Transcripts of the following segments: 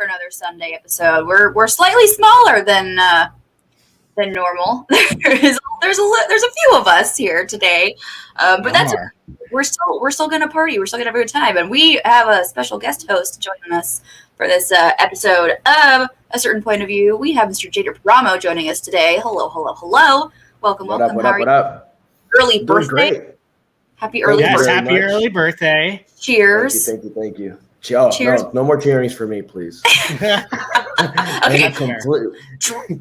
for another Sunday episode. We're slightly smaller than normal. There's a few of us here today, but we're still gonna party. We're still gonna have a good time, and we have a special guest host joining us for this episode of A Certain Point of View. We have Mr. Jader Paramo joining us today. Hello. Welcome. What up? Early birthday. Great. Happy early birthday. Happy early birthday. Cheers. Thank you. Cheers. No more cheerings for me, please. Okay.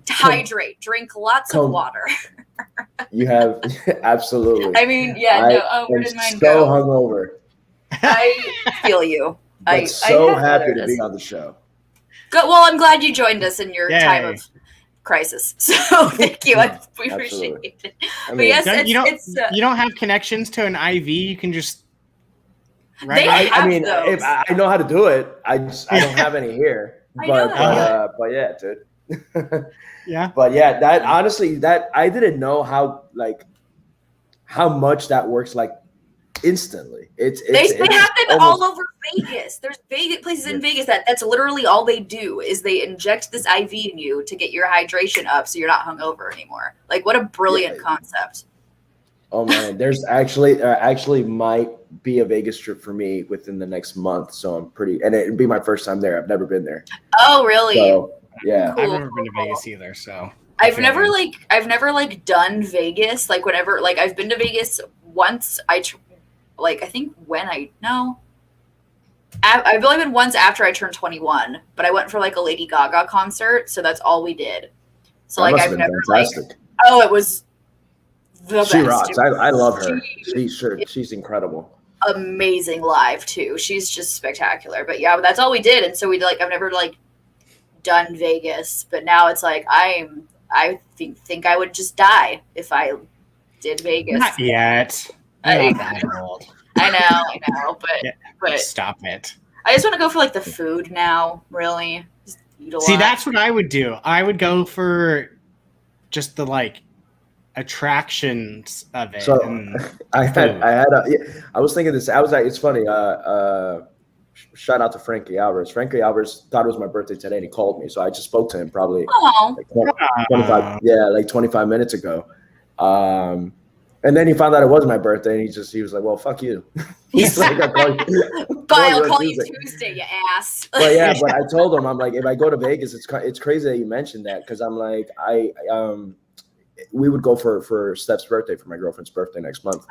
Hydrate. Drink lots of water. You have absolutely. I mean, where did mine go? go? Hungover. I feel you. I'm so happy to be on the show. Good. Well, I'm glad you joined us in your time of crisis. So thank you. We appreciate it. But yes, you don't have connections to an IV. You can just. Right? If I know how to do it. I don't have any here. But yeah, dude. Yeah. But yeah, that honestly, that I didn't know how much that works like instantly. They happen all over Vegas. There's places in Vegas that's literally all they do is they inject this IV in you to get your hydration up so you're not hungover anymore. Like, what a brilliant concept. Oh man, there's actually might be a Vegas trip for me within the next month, so and it'd be my first time there. I've never been there. Oh really? So, yeah, Cool. I've never been to Vegas either, so I've never done Vegas. Like whenever, like I've been to Vegas once. I've only been once after I turned 21, but I went for like a Lady Gaga concert, so that's all we did. So that like I've never fantastic. It was the she best. Rocks. I love her. She's incredible. Amazing live too. She's just spectacular. But yeah, that's all we did, and so I've never done Vegas, but now it's like I think I would just die if I did Vegas. Not yet. I'm not that old. I know, but stop it. I just want to go for the food now, really. Just eat a lot. See, that's what I would do. I would go for just the attractions of it. So I was thinking this. It's funny. Shout out to Frankie Alvarez. Frankie Alvarez thought it was my birthday today, and he called me. So I just spoke to him probably 25 minutes ago. And then he found out it was my birthday, and he was like, "Well, fuck you." He's like, "I'll call you Tuesday, you ass." But yeah, but I told him, I'm like, if I go to Vegas, it's crazy that you mentioned that, because I'm like, we would go for Steph's birthday, for my girlfriend's birthday next month,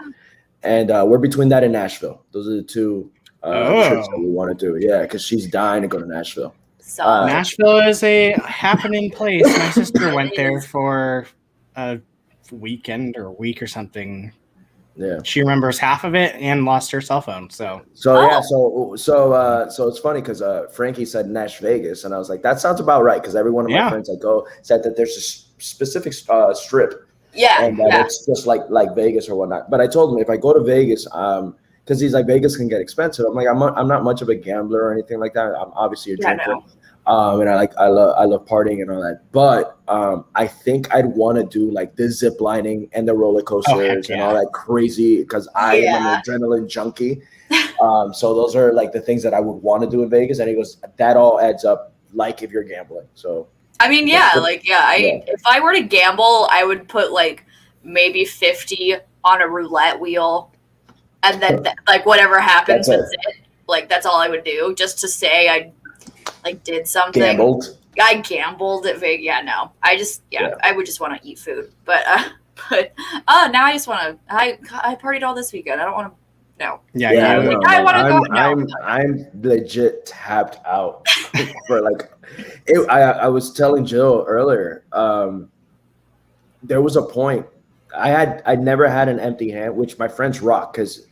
and we're between that and Nashville. Those are the two trips that we want to do. Yeah, because she's dying to go to Nashville. Nashville is a happening place. My sister went there for a weekend or a week or something. Yeah, she remembers half of it and lost her cell phone. So it's funny because Frankie said Nash Vegas, and I was like, that sounds about right, because every one of my friends I go said that there's a specific strip. Yeah, and it's just like Vegas or whatnot. But I told him, if I go to Vegas, because he's like, Vegas can get expensive. I'm like, I'm not much of a gambler or anything like that. I'm obviously a drinker. And I love partying and all that. But I think I'd want to do the zip lining and the roller coasters and all that crazy, because I am an adrenaline junkie. So those are the things that I would want to do in Vegas. And he goes, that all adds up if you're gambling. So I mean, if I were to gamble, I would put maybe 50 on a roulette wheel, and then whatever happens, that's it. That's all I would do, just to say I did something. I gambled at Vegas. Yeah, no. I would just want to eat food. But now I just want to. I partied all this weekend. I don't want to. No. I want to go. I'm legit tapped out for I was telling Jill earlier. There was a point I'd never had an empty hand, which my friends rock, because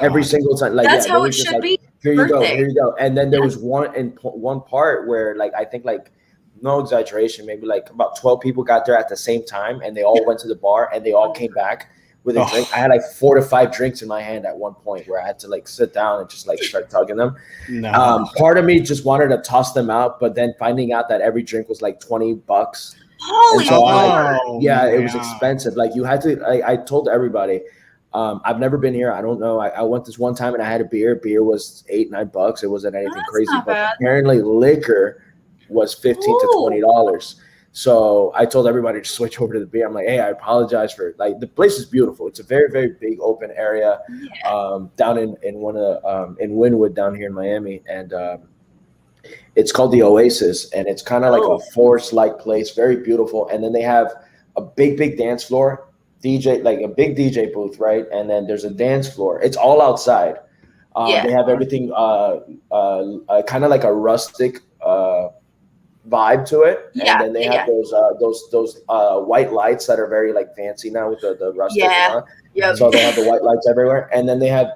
every single time that's how it should be. Here you go. And then there was one part where I think no exaggeration, maybe about 12 people got there at the same time, and they all went to the bar, and they all came back with a drink. I had 4 to 5 drinks in my hand at one point, where I had to sit down and just start tugging them. No. Part of me just wanted to toss them out, but then finding out that every drink was $20. Holy it was expensive. You had to. I told everybody, I've never been here. I don't know. I went this one time and I had a beer. Beer was $8-9. It wasn't anything crazy, but bad. apparently liquor was $15 to $20. So I told everybody to switch over to the beer. I'm like, hey, I apologize for like the place is beautiful. It's a very, very big open area down in one of the in Wynwood down here in Miami, and it's called the Oasis, and it's kind of like a forest-like place, very beautiful. And then they have a big dance floor, DJ, like a big DJ booth, right? And then there's a dance floor. It's all outside. They have everything kind of like a rustic vibe to it, and then they have those white lights that are very like fancy now with the rustic so they have the white lights everywhere, and then they have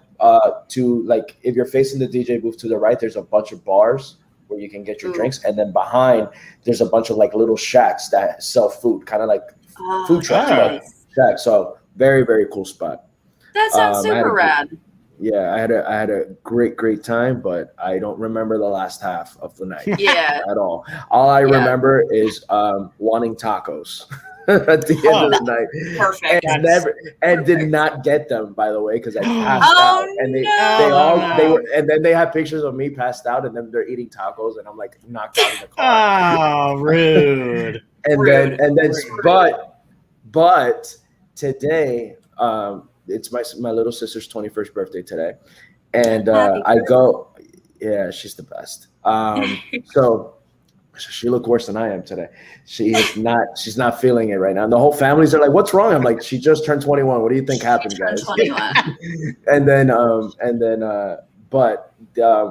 to like if you're facing the DJ booth to the right, there's a bunch of bars where you can get your drinks, and then behind there's a bunch of like little shacks that sell food, kind of like food trucks, shacks. So very, very cool spot. That sounds super rad. Yeah, I had a great time, but I don't remember the last half of the night at all. All I remember is wanting tacos at the end of the night. Perfect. And did not get them, by the way, because I passed out. And they were, and then they have pictures of me passed out, and then they're eating tacos, and I'm like knocked out in the car. Oh, rude. But today, it's my little sister's 21st birthday today, and I go, yeah, she's the best. So she looked worse than I am today. She's not feeling it right now. And the whole families are like, "What's wrong?" I'm like, "She just turned 21. What do you think happened, guys?" 21. But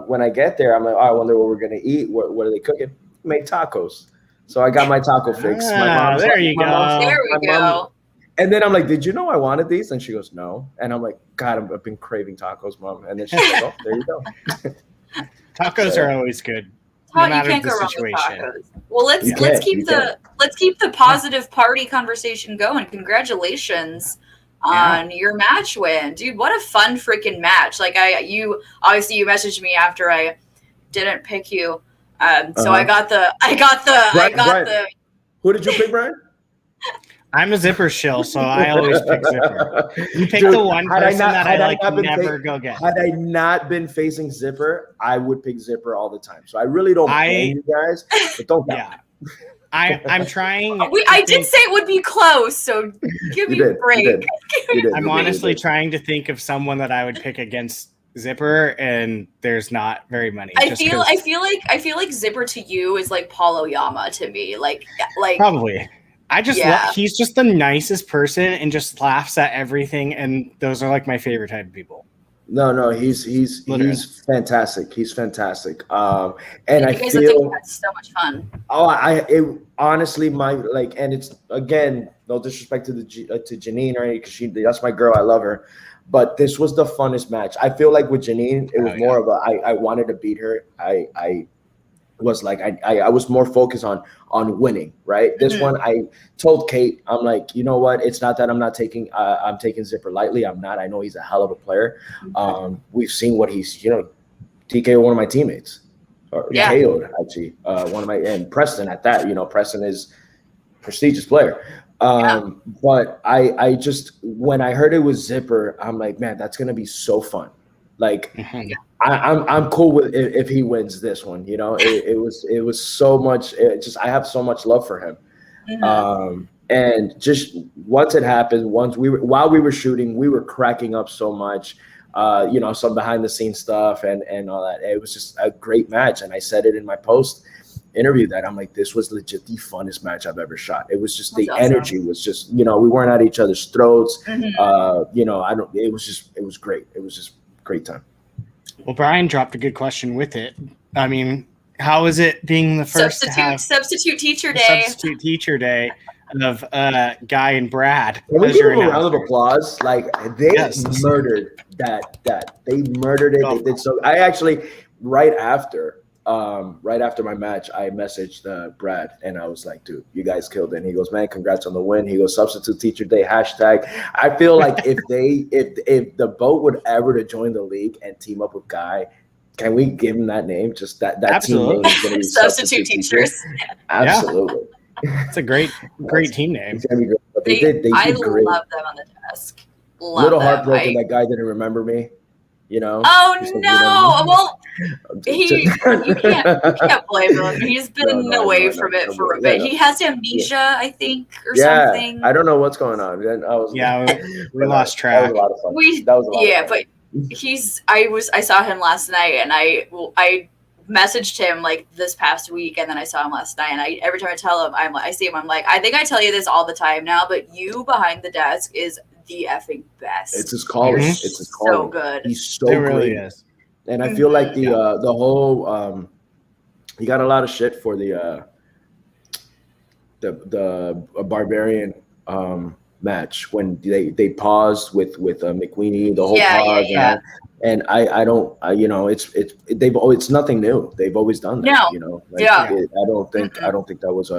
when I get there, I'm like, "Oh, I wonder what we're gonna eat. What are they cooking?" Make tacos. So I got my taco fix. There we go. And then I'm like, "Did you know I wanted these?" And she goes, "No." And I'm like, "God, I've been craving tacos, Mom." And then she's like, "Oh, there you go." Tacos are always good, no matter the situation. Well, let's keep the positive party conversation going. Congratulations on your match win, dude! What a fun freaking match! Like you messaged me after I didn't pick you, so I got the. Who did you pick, Brian? I'm a Zipper shill, so I always pick Zipper. You pick the one person that I never go get. Had I not been facing Zipper, I would pick Zipper all the time. So I really don't blame you guys, but don't doubt. I'm trying. I did say it would be close, so give me a break. You did. I'm honestly trying to think of someone that I would pick against Zipper, and there's not very many. I feel like Zipper to you is like Paul Oyama to me. Like probably. I just he's just the nicest person and just laughs at everything, and those are like my favorite type of people. No, he's fantastic. He's fantastic. And I feel you had so much fun. Honestly, and it's again, no disrespect to Janine or anything, because that's my girl. I love her, but this was the funnest match. I feel like with Janine, it was more of I wanted to beat her. I was like I was more focused on winning, right? This one, I told Kate, I'm like, you know what? It's not that I'm taking Zipper lightly. I'm not. I know he's a hell of a player. We've seen what he's, TKO one of my teammates, or KO'd actually one of my, and Preston at that. Preston is a prestigious player. But I just, when I heard it was Zipper, I'm like, man, that's gonna be so fun. Like, I'm cool with if he wins this one. It was so much. I have so much love for him. And just once it happened, while we were shooting, we were cracking up so much. Some behind the scenes stuff and all that. It was just a great match, and I said it in my post interview that I'm like, this was legit the funnest match I've ever shot. It was just the energy was just, we weren't at each other's throats. It was great. It was just great time. Well, Brian dropped a good question with it. I mean, how is it being the first substitute teacher day of Guy and Brad? Can we give them a round of applause? Like, they murdered that. They murdered it. They did so. I actually right after my match, I messaged Brad, and I was like, dude, you guys killed it. And he goes, man, congrats on the win. He goes, substitute teacher day, hashtag. I feel like if the boat would ever to join the league and team up with Guy, can we give him that name? Just that team name is going to be substitute teachers. Absolutely. It's a great team name. It's gonna be great. But they did I great. love them on the desk. Little heartbroken that guy didn't remember me. You know. Oh no! Well, you can't blame him. He's been away from it for a bit. He has amnesia, I think, or something. I don't know what's going on. We lost track. That was a lot of fun. That was a lot of fun. But I saw him last night, and I messaged him like this past week, and then I saw him last night, and every time I tell him, I see him, I'm like, I think I tell you this all the time now, but you behind the desk is the effing best. It's his calling. You're It's his calling. so good. He's so great. Really is. And I feel like the whole he got a lot of shit for the Barbarian match when they paused with McQueeney, the whole pause. And I don't it's nothing new. They've always done that. No. You know. I don't think that was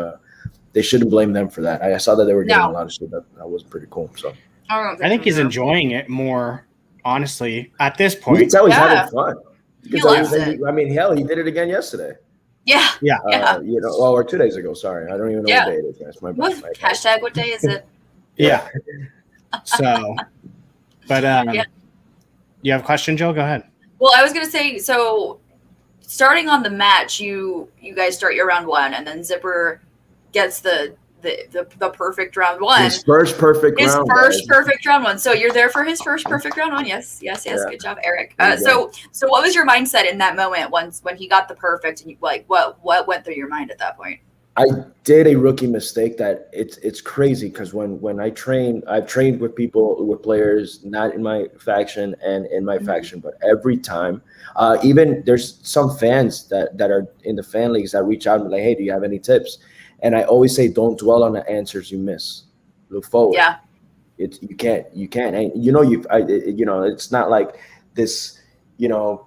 they shouldn't blame them for that. I saw that they were getting a lot of shit that was pretty cool. So I think he's enjoying it more, honestly, at this point. You can tell he's having fun. He loves it. I mean, hell, he did it again yesterday. Yeah. Or 2 days ago. Sorry, I don't even know what day it is. That's my bad. Hashtag what day is it? Yeah. So, but you have a question, Joe? Go ahead. Well, I was gonna say, so starting on the match, you guys start your round one, and then Zipper gets the perfect round one. His first perfect round one. So you're there for his first perfect round one. Yes. Good job, Eric. So what was your mindset in that moment when he got the perfect, and you what went through your mind at that point? I did a rookie mistake that it's crazy because when I've trained with players not in my faction and in my faction, but every time, even there's some fans that are in the fan leagues that reach out and be like, hey, do you have any tips? And I always say, don't dwell on the answers you miss. Look forward. Yeah. You can't. And it's not like this,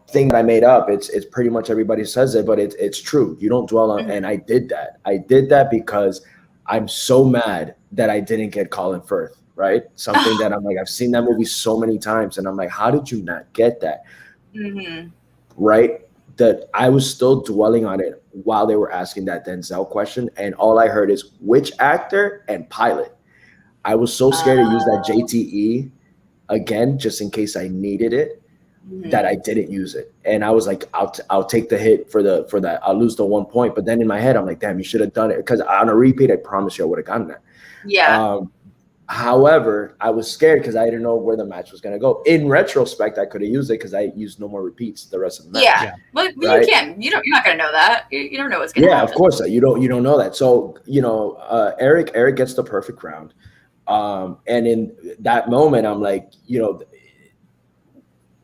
thing that I made up. It's pretty much everybody says it, but it's true. You don't dwell on. And I did that. I did that because I'm so mad that I didn't get Colin Firth. Right. Something that I'm like, I've seen that movie so many times, and I'm like, how did you not get that? Mm-hmm. Right. That I was still dwelling on it while they were asking that Denzel question, and all I heard is which actor and pilot. I was so scared to use that JTE again, just in case I needed it, that I didn't use it. And I was like, I'll take the hit for that. I'll lose the 1 point. But then in my head, I'm like, damn, you should have done it, because on a repeat, I promise you I would have gotten that. Yeah. However, I was scared because I didn't know where the match was going to go. In retrospect, I could have used it because I used no more repeats the rest of the match. Yeah. But right? You can't. You're not going to know that. You don't know what's going to happen. Yeah, of course. You don't know that. So, Eric gets the perfect round. And in that moment, I'm like,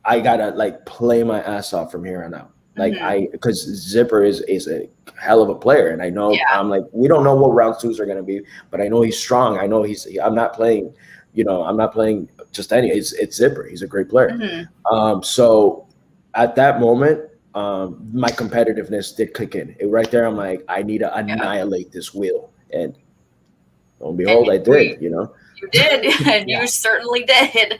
I got to play my ass off from here on out. Because Zipper is a hell of a player, and I know I'm like, we don't know what round twos are going to be, but I know he's strong. I know I'm not playing, I'm not playing just any. It's Zipper. He's a great player. So at that moment, my competitiveness did kick in. Right there, I'm like, I need to annihilate this wheel, and lo and behold, I did. You did, and you certainly did.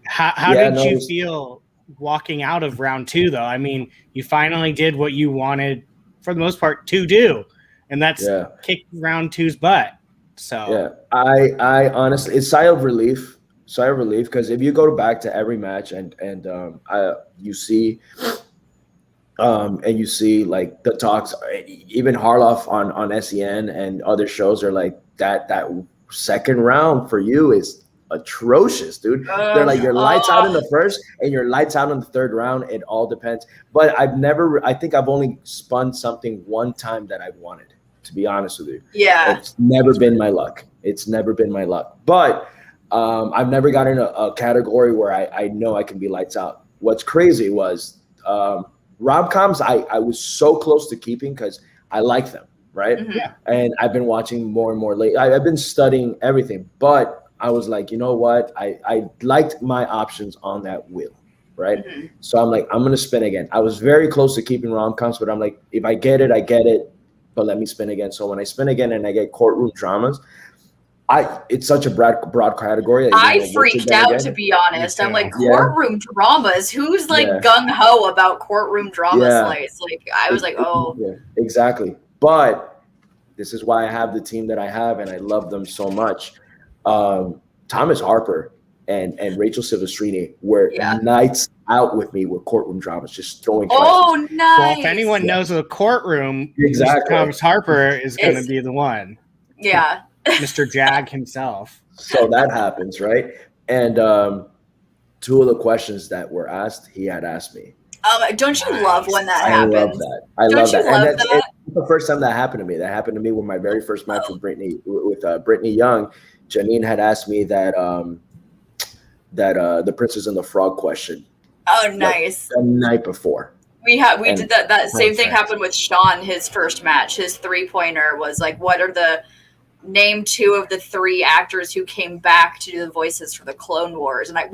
How did you feel walking out of round two, though? I mean, you finally did what you wanted, for the most part, to do, and that's kick round two's butt. So I honestly, it's sigh of relief, because if you go back to every match and you see like the talks, even Harloff on SEN and other shows are like that second round for you is atrocious, dude. They're like, your lights out in the first and your lights out in the third round. It all depends. But I think I've only spun something one time that I wanted, to be honest with you. Yeah. It's never been my luck. But I've never gotten a category where I know I can be lights out. What's crazy was rom-coms I was so close to keeping because I like them, right? Yeah. And I've been watching more and more lately. I've been studying everything, but I was like, you know what? I liked my options on that wheel, right? So I'm like, I'm going to spin again. I was very close to keeping rom-coms, but I'm like, if I get it, I get it, but let me spin again. So when I spin again and I get courtroom dramas, it's such a broad category. I freaked out, to be honest. I'm like, courtroom dramas? Who's gung-ho about courtroom drama slates? Like, I was like, oh. Yeah, exactly. But this is why I have the team that I have, and I love them so much. Thomas Harper and Rachel Silvestrini were nights out with me with courtroom dramas, just throwing questions. Oh, nice. Well, if anyone knows the courtroom, exactly, Thomas Harper is going to be the one. Yeah. Mr. Jag himself. So that happens, right? And two of the questions that were asked, he had asked me. Don't you love when that happens? I love that. I love that. And that's the first time that happened to me. That happened to me with my very first match with Brittany Young. Janine had asked me that the Princess and the Frog question. Oh, nice. Like, the night before. We did that. That same thing happened with Sean. His first match, his 3-pointer was like, what are the name 2 of the 3 actors who came back to do the voices for the Clone Wars? And I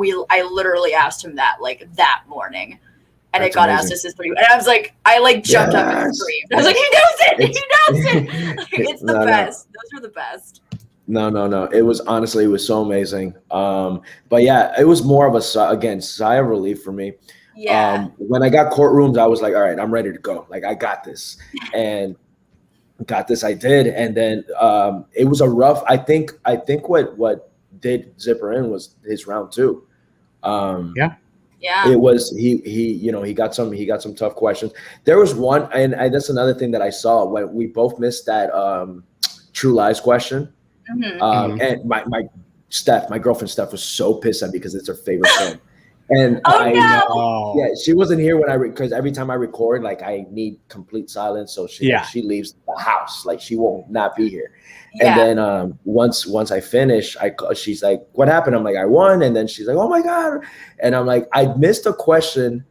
literally asked him that like that morning. And it got asked as his 3. And I was like, jumped up and screamed. I was like, he knows it! He knows it! Like, it's the best. Those are the best. No. It was so amazing. But yeah, it was more of a sigh of relief for me. Yeah. When I got courtrooms, I was like, all right, I'm ready to go. Like, I got this. And I did. And then it was a rough, I think what did Zipper in was his round 2. Yeah. It was he got some tough questions. There was one, and that's another thing that I saw when we both missed that True Lies question. Mm-hmm. And my girlfriend Steph was so pissed at me because it's her favorite film. And she wasn't here when because every time I record, like I need complete silence. So she leaves the house, like she won't not be here. Yeah. And then once I finish, she's like, "What happened?" I'm like, "I won." And then she's like, "Oh my God!" And I'm like, "I missed a question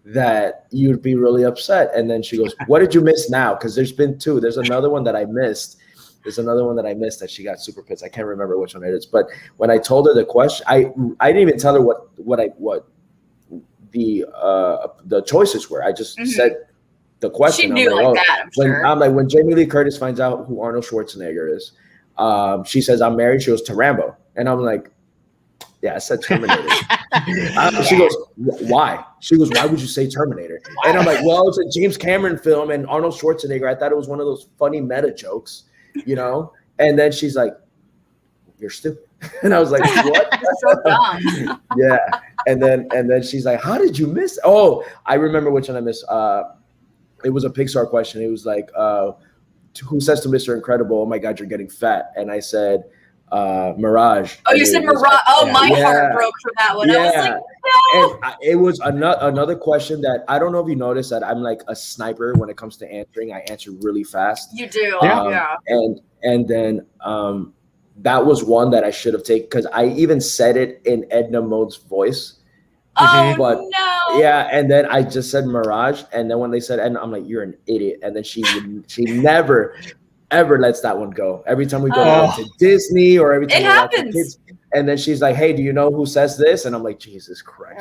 that you'd be really upset." And then she goes, "What did you miss now?" Because there's been 2. There's another one that I missed. That she got super pissed. I can't remember which one it is. But when I told her the question, I didn't even tell her what the choices were. I just said the question. She knew like that, I'm sure. I'm like, when Jamie Lee Curtis finds out who Arnold Schwarzenegger is, she says, "I'm married." She goes, "To Rambo." And I'm like, "Yeah, I said Terminator." She goes, "Why?" She goes, "Why would you say Terminator?" And I'm like, "Well, it's a James Cameron film and Arnold Schwarzenegger. I thought it was one of those funny meta jokes, you know?" And then she's like, "You're stupid." And I was like, "What?" So dumb. Yeah. And then she's like, "How did you miss?" Oh, I remember which one I missed. It was a Pixar question. It was like, who says to Mr. Incredible, "Oh my God, you're getting fat?" And I said, Mirage. Oh, you said Mirage. Oh, my heart broke for that one. Yeah. I was like, no. And it was another question that I don't know if you noticed that I'm like a sniper when it comes to answering. I answer really fast. You do. Yeah. And then that was one that I should have taken because I even said it in Edna Mode's voice. Oh, but no. Yeah, and then I just said Mirage, and then when they said Edna, I'm like, "You're an idiot." And then she never ever lets that one go. Every time we go to Disney or every time it happens. Kids, and then she's like, "Hey, do you know who says this?" And I'm like, "Jesus Christ!"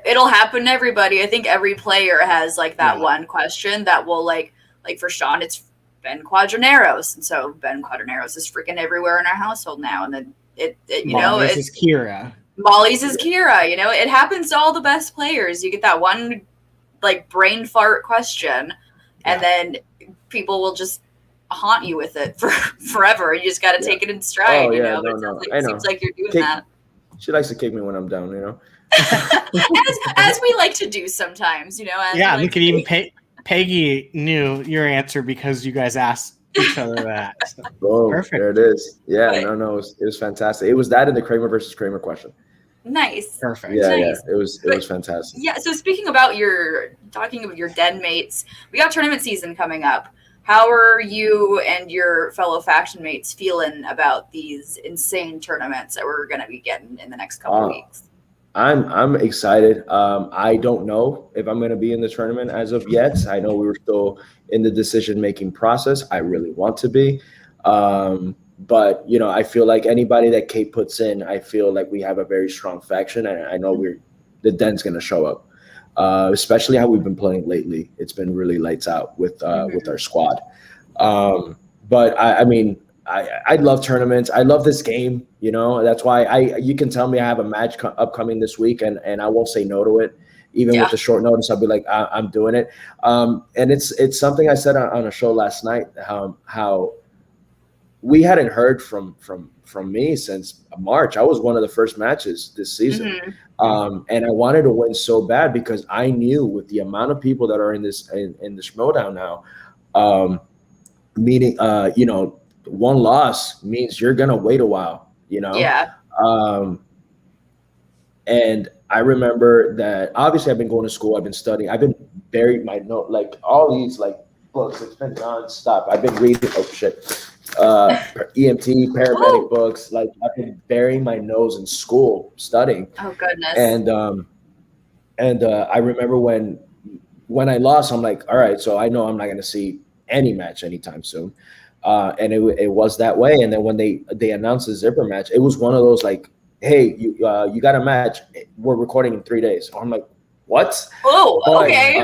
It'll happen to everybody. I think every player has like that one question that will like for Sean, it's Ben Quadraneros, and so Ben Quadraneros is freaking everywhere in our household now. And then Molly's is Kira. Molly's is Kira. You know, it happens to all the best players. You get that one like brain fart question, and then people will just haunt you with it for forever. You just got to take it in stride. It seems like you're doing that. She likes to kick me when I'm down. You know, as we like to do sometimes. You know. Look at even Peggy knew your answer because you guys asked each other that. So. Boom, perfect. There it is. Yeah, it was fantastic. It was that and the Kramer versus Kramer question. Nice. Perfect. Yeah, nice. It was fantastic. Yeah. So speaking about talking about your den mates, we got tournament season coming up. How are you and your fellow faction mates feeling about these insane tournaments that we're going to be getting in the next couple of weeks? I'm excited. I don't know if I'm going to be in the tournament as of yet. I know we were still in the decision-making process. I really want to be. But, I feel like anybody that Kate puts in, I feel like we have a very strong faction. And I know the den's going to show up, especially how we've been playing lately. It's been really lights out with our squad. But I love tournaments. I love this game. That's why you can tell me I have a match upcoming this week and I won't say no to it. Even with the short notice, I'll be like, I'm doing it. And it's something I said on a show last night, how we hadn't heard from me since March. I was one of the first matches this season. And I wanted to win so bad because I knew with the amount of people that are in the Schmoedown now, meaning, one loss means you're going to wait a while, Yeah. And I remember that obviously I've been going to school. I've been studying. I've been buried my note, like all these like books. It's been nonstop. I've been reading. Oh shit. EMT, paramedic books. Like I've been burying my nose in school studying. Oh goodness. And I remember when I lost, I'm like, all right, so I know I'm not going to see any match anytime soon. And it was that way. And then when they announced the zipper match, it was one of those like, hey, you got a match. We're recording in 3 days. I'm like, what? Oh, okay.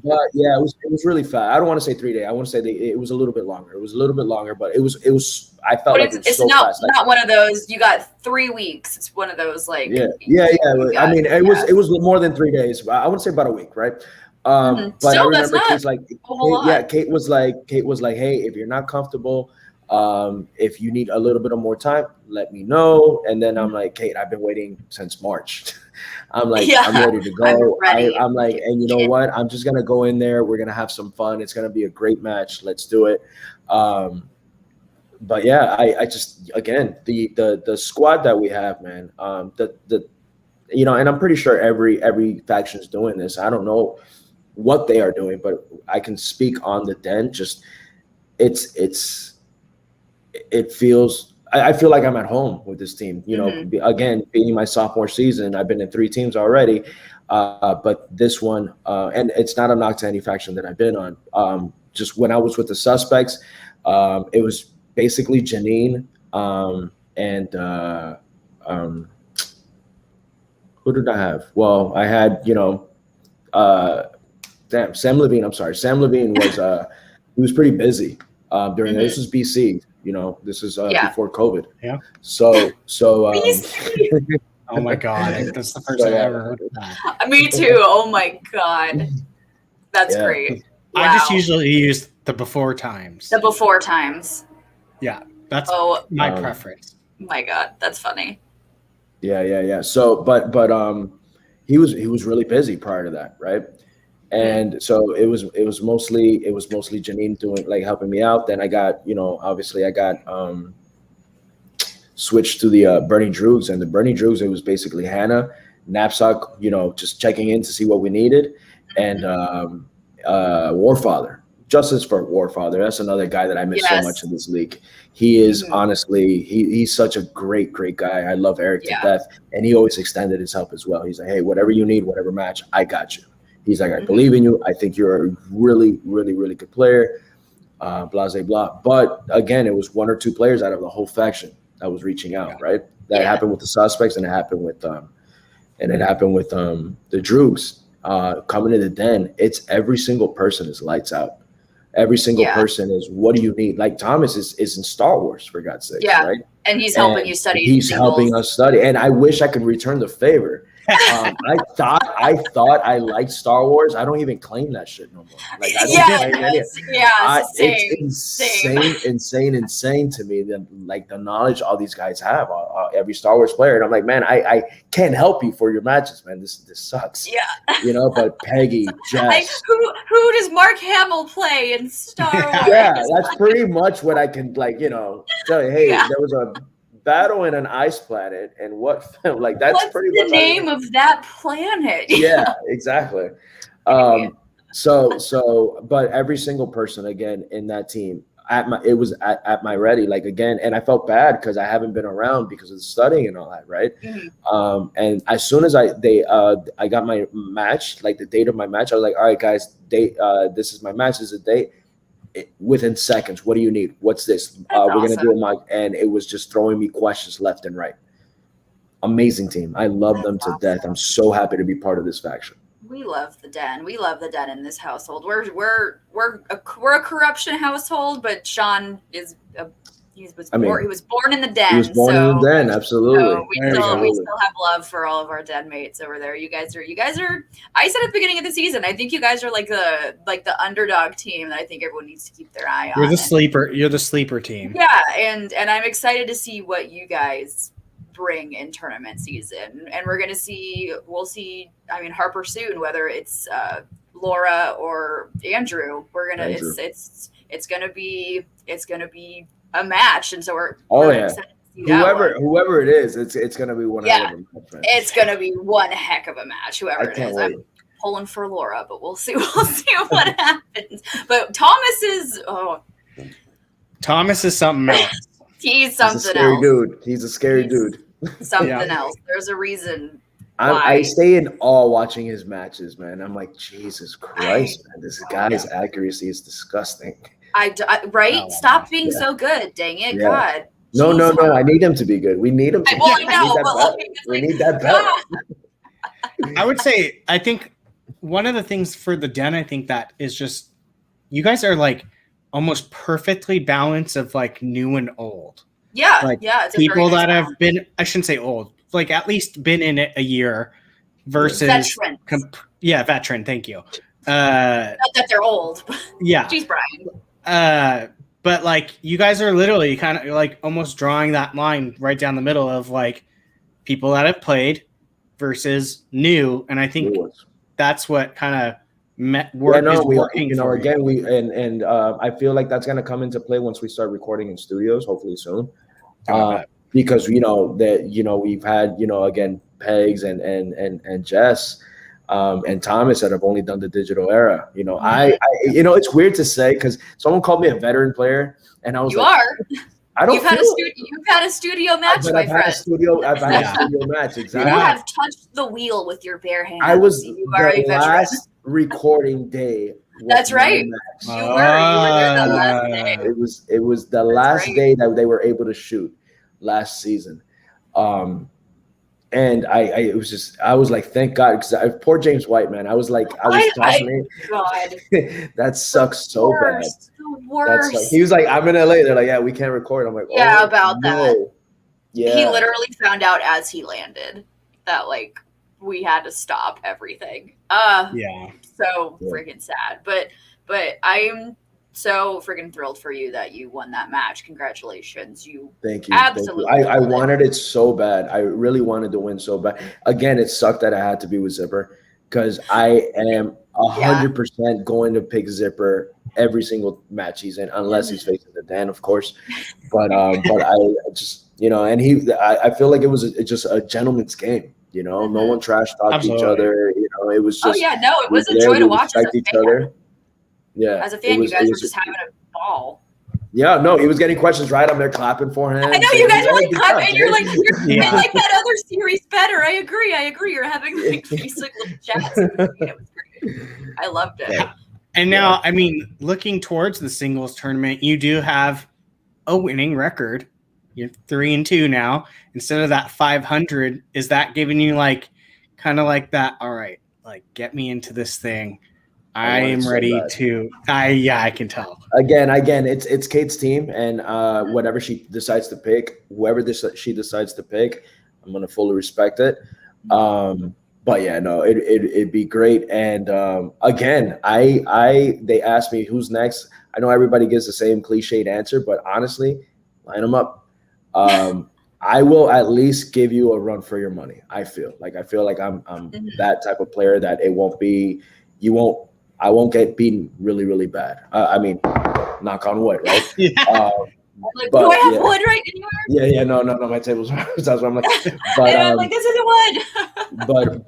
But yeah, it was really fast. I don't want to say 3 days. I want to say it was a little bit longer. It was a little bit longer, but it was. I felt but like it's so not fast. not one of those. You got 3 weeks. It's one of those like. Yeah. I mean, it was more than 3 days. I would say about a week, right? But Still, I remember Kate was like, hey, if you're not comfortable, if you need a little bit of more time, let me know. And then I'm like, Kate, I've been waiting since March. I'm like, I'm ready to go. I'm like, and you know what? I'm just gonna go in there. We're gonna have some fun. It's gonna be a great match. Let's do it. But yeah, I just again the squad that we have, man. And I'm pretty sure every faction is doing this. I don't know what they are doing, but I can speak on the Den. Just it feels. I feel like I'm at home with this team. Again, being my sophomore season, I've been in 3 teams already. But this one, and it's not a knock to any faction that I've been on. Just when I was with the Suspects, it was basically Janine and who did I have? Well, I had Sam Levine. I'm sorry, Sam Levine was he was pretty busy during this was BC. This is before COVID. Yeah. So oh my God, that's the first I ever heard of that. Me too. Oh my God, that's great. Wow. I just usually use the before times. The before times. Yeah, that's my preference. My God, that's funny. Yeah. So, but he was really busy prior to that, right? And so it was mostly Janine doing like helping me out. Then I got obviously I got switched to the Burning Droogs, and the Burning Droogs, it was basically Hannah, Knapsack, just checking in to see what we needed, and Warfather. Justice for Warfather. That's another guy that I miss so much in this league. He is honestly, he's such a great guy. I love Eric to death, and he always extended his help as well. He's like, hey, whatever you need, whatever match, I got you. He's like, I believe in you. I think you're a really, really, really good player. Blah, blah, blah. But again, it was 1 or 2 players out of the whole faction that was reaching out, right? That happened with the Suspects, and it happened with the Droogs coming to the Den. It's every single person is lights out. Every single person is, what do you need? Like Thomas is in Star Wars, for God's sake, right? And he's helping you study. He's helping us study, and I wish I could return the favor. I thought I liked Star Wars. I don't even claim that shit no more. Like it's insane to me that like the knowledge all these guys have, every Star Wars player, and I'm like, man, I can't help you for your matches, man. This sucks. Yeah. But Peggy, Jess, like, who does Mark Hamill play in Star Wars? Yeah, that's pretty much what I can tell you. Hey, there was a battle in an ice planet, and what like that's what's pretty the much name of that planet. Yeah, exactly. So but every single person again in that team it was at my ready, like again, and I felt bad because I haven't been around because of the studying and all that, right? And as soon as I got my match, like the date of my match, I was like, all right guys, this is my match, this is the date. Within seconds, what do you need? What's this? We're gonna do it, and it was just throwing me questions left and right. Amazing team. I love them to death. I'm so happy to be part of this faction. We love the Den. We love the Den in this household. We're a corruption household, but Sean is He was born in the den. He was born in the den, absolutely. So we still have love for all of our den mates over there. You guys are. I said at the beginning of the season, I think you guys are like the underdog team that I think everyone needs to keep their eye on. You're the sleeper team. Yeah, and I'm excited to see what you guys bring in tournament season, and we'll see. I mean, Harper soon, whether it's Laura or Andrew. It's gonna be a match, and so we're excited to see whoever it is, it's gonna be one hell of a match. Man. It's gonna be one heck of a match. Whoever it is, wait. I'm pulling for Laura, but we'll see. We'll see what happens. But Thomas is something else. He's something else. He's a scary dude. Something else. There's a reason. I stay in awe watching his matches, man. I'm like, Jesus Christ, man! This guy's accuracy is disgusting. Stop being so good, dang it, God. No. I need him to be good. We need him to. We need that belt. I would say, I think one of the things for the den, I think that is just you guys are like almost perfectly balanced of like new and old. Yeah, like it's people that have been, I shouldn't say old, like at least been in it a year versus veteran. Veteran. Thank you. Not that they're old. Yeah. Jeez, Brian. But like you guys are literally kind of like almost drawing that line right down the middle of like people that have played versus new, and I think that's what kind of working. Again, I feel like that's gonna come into play once we start recording in studios, hopefully soon. Because we've had again Pegs and Jess and Thomas that have only done the digital era. I it's weird to say because someone called me a veteran player, and I was I don't. You've had a studio match, my friend. I've had a studio match. Exactly. You have touched the wheel with your bare hands. I was the last recording day. That's right. You were there the last day. It was the last day that they were able to shoot last season. And I was like, thank God, because poor James White, man. I was talking. That sucks so bad. The worst. He was like, I'm in LA. They're like, yeah, we can't record. I'm like, that. Yeah. He literally found out as he landed that like we had to stop everything. So freaking sad. But I'm so freaking thrilled for you that you won that match. Congratulations. Thank you. Absolutely. Thank you. I wanted it so bad. I really wanted to win so bad. Again, it sucked that I had to be with Zipper because I am 100% going to pick Zipper every single match he's in, unless he's facing the Dan, of course. But I just, and I feel like it was just a gentleman's game. No one trash talked each other. It was just. It was a joy to watch each other. Yeah. As a fan, you guys were just having a ball. Yeah, no, he was getting questions right. I'm there clapping for him. I know you guys were like clapping. You're like, I like that other series better. I agree. You're having like these like little chats. It was great. I loved it. Yeah. And now, I mean, looking towards the singles tournament, you do have a winning record. You're 3-2 now. Instead of that 500, is that giving you like kind of like that? All right, like get me into this thing. I am ready to. I can tell. Again, it's Kate's team, and whatever she decides to pick, she decides to pick, I'm gonna fully respect it. But yeah, no, it'd be great. And again, they asked me who's next. I know everybody gives the same cliched answer, but honestly, line them up. I will at least give you a run for your money. I feel like I'm that type of player that I won't get beaten really, really bad. I mean, knock on wood, right? Do I have wood right anywhere? Yeah. No. My table's that's what I'm like. But I'm like, this isn't wood.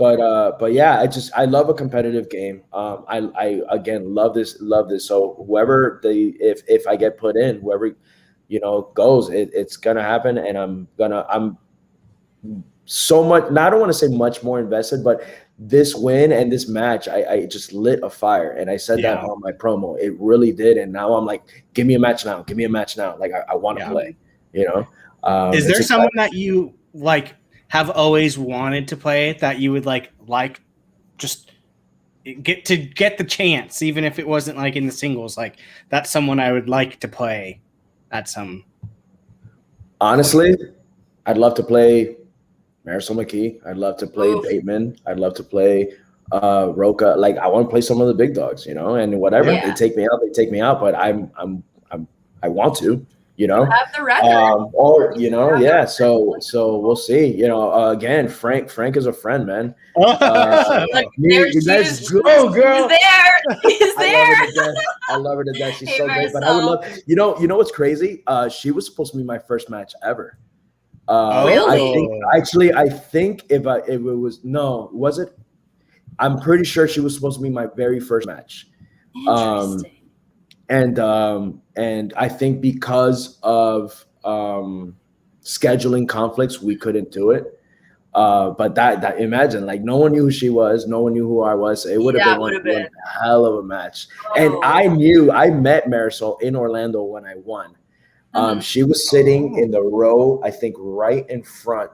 but yeah, I love a competitive game. I again love this. So whoever if I get put in, whoever goes, it's gonna happen, and I'm so much. Now I don't want to say much more invested, but this win and this match, I just lit a fire, and I said that on my promo. It really did, and now I'm like, give me a match now. Like I want to play. Is there someone that you like have always wanted to play that you would like just get the chance, even if it wasn't like in the singles? Like that's someone I would like to play at some Honestly, I'd love to play Marisol McKee. I'd love to play Bateman. I'd love to play Roca. Like I want to play some of the big dogs, and whatever they take me out, they take me out. But I want to, You have the record. So we'll see. Again, Frank is a friend, man. You guys go, girl. He's there. I love her to death. She's so great. But I would love. You know what's crazy? She was supposed to be my first match ever. Really? I think if it was it? I'm pretty sure she was supposed to be my very first match. Interesting. And I think because of scheduling conflicts, we couldn't do it. But that imagine, like, no one knew who she was, no one knew who I was. It would have been one hell of a match. And I met Marisol in Orlando when I won. She was sitting in the row, I think, right in front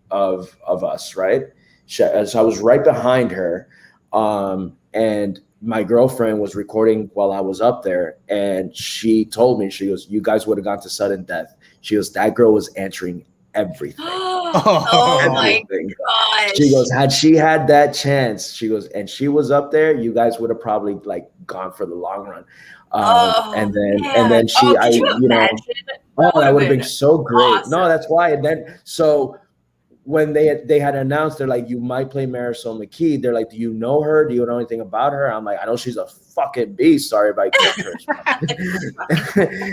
of us, right? So I was right behind her. And my girlfriend was recording while I was up there, and she told me, she goes, "You guys would have gone to sudden death." She goes, "That girl was answering everything." Oh my gosh. She goes, "Had she had that chance," she goes, "and she was up there, you guys would have probably like gone for the long run." And then she, that would have been so great. Awesome. No, that's why. And then when they had announced, they're like, "You might play Marisol McKee." They're like, "Do you know her? Do you know anything about her?" I'm like, "I know she's a fucking beast. Sorry if I can't her."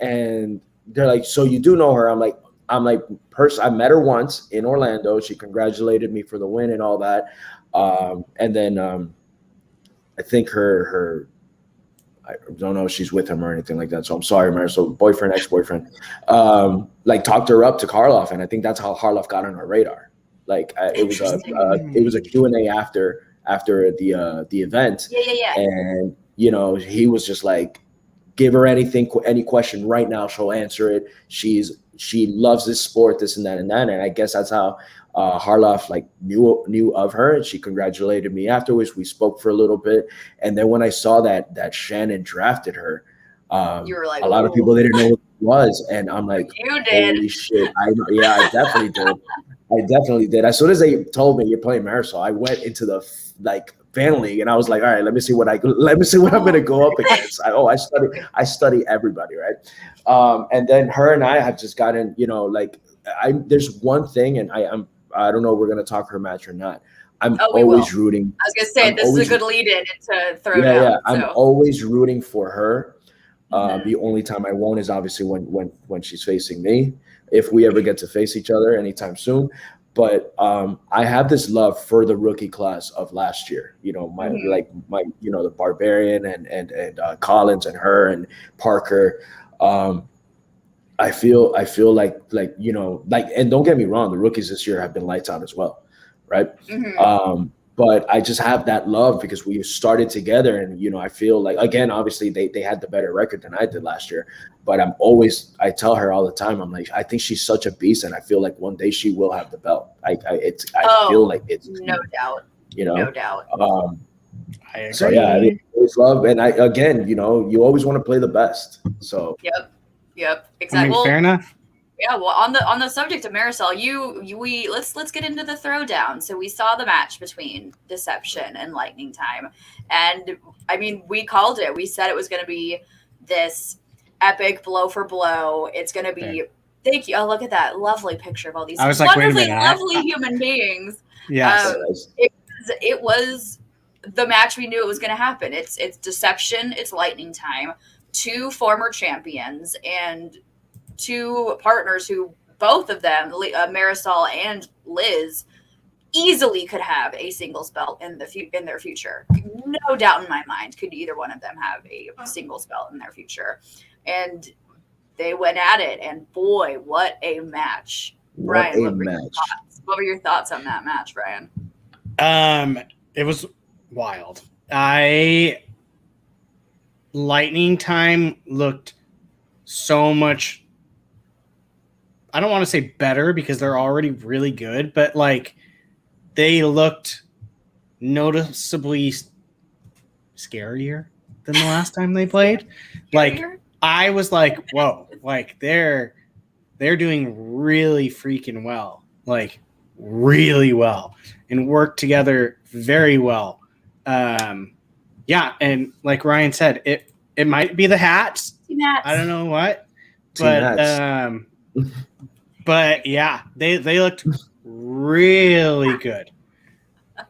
and they're like, "So you do know her?" I'm like, I met her once in Orlando. She congratulated me for the win and all that. And then I think I don't know if she's with him or anything like that. So I'm sorry, Marisol, boyfriend, ex-boyfriend, talked her up to Karloff. And I think that's how Karloff got on our radar. Like it was a Q&A after the event. Yeah. And, he was just like, give her any question right now. She'll answer it. She loves this sport, this and that and that. And I guess that's how Harloff knew of her, and she congratulated me afterwards. We spoke for a little bit, and then when I saw that Shannon drafted her, you were like, a lot of people didn't know what it was, and I'm like, you did. Holy shit! I definitely did. I definitely did. As soon as they told me you're playing Marisol, I went into the fan league, and I was like, all right, let me see what I'm going to go up against. I study everybody, right? And then her and I have just gotten, there's one thing, and I don't know if we're going to talk her match or not. I'm always rooting. I was going to say, this is a good lead-in into Throwdown. Yeah. I'm always rooting for her. The only time I won't is obviously when she's facing me, if we ever get to face each other anytime soon. But I have this love for the rookie class of last year. The Barbarian and Collins and her and Parker. I feel like and don't get me wrong, the rookies this year have been lights out as well, right? But I just have that love because we started together, and I feel like, again, obviously they had the better record than I did last year. But I tell her all the time, I'm like, I think she's such a beast, and I feel like one day she will have the belt. I feel like it's no doubt, no doubt. I agree. So yeah, always love, and you always want to play the best. So yep, exactly. Fair enough. Yeah, well, on the subject of Marisol, let's get into the Throwdown. So we saw the match between Deception and Lightning Time, and I mean, we called it. We said it was going to be this epic blow for blow. It's going to be. Thank you. Oh, look at that lovely picture of all these wonderfully lovely human beings. Yes, it was the match we knew it was going to happen. It's Deception. It's Lightning Time. Two former champions and two partners who both of them, Marisol and Liz, easily could have a singles belt in their future. No doubt in my mind, could either one of them have a singles belt in their future. And they went at it, and boy, what a match! Brian, what were your thoughts on that match, Brian? It was wild. Lightning Time looked so much. I don't want to say better because they're already really good, but they looked noticeably scarier than the last time they played. I was like, whoa, like they're doing really freaking well, like really well, and work together very well. Yeah, and like Ryan said, it might be the hats. I don't know what, but yeah, they looked really good.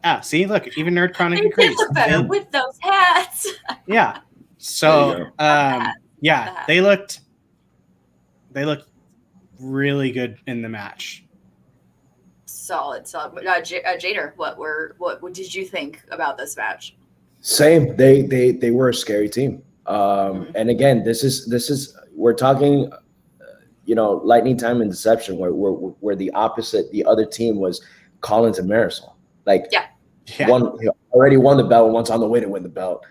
Ah, see, look, even Nerd Chronic agrees. They look better with those hats. Yeah. So, yeah, they looked really good in the match. Solid. Jader, what did you think about this match? Same. They were a scary team. And again, this is we're talking, lightning time and deception, where the opposite, the other team was Collins and Marisol. Like, one already won the belt, one's on the way to win the belt.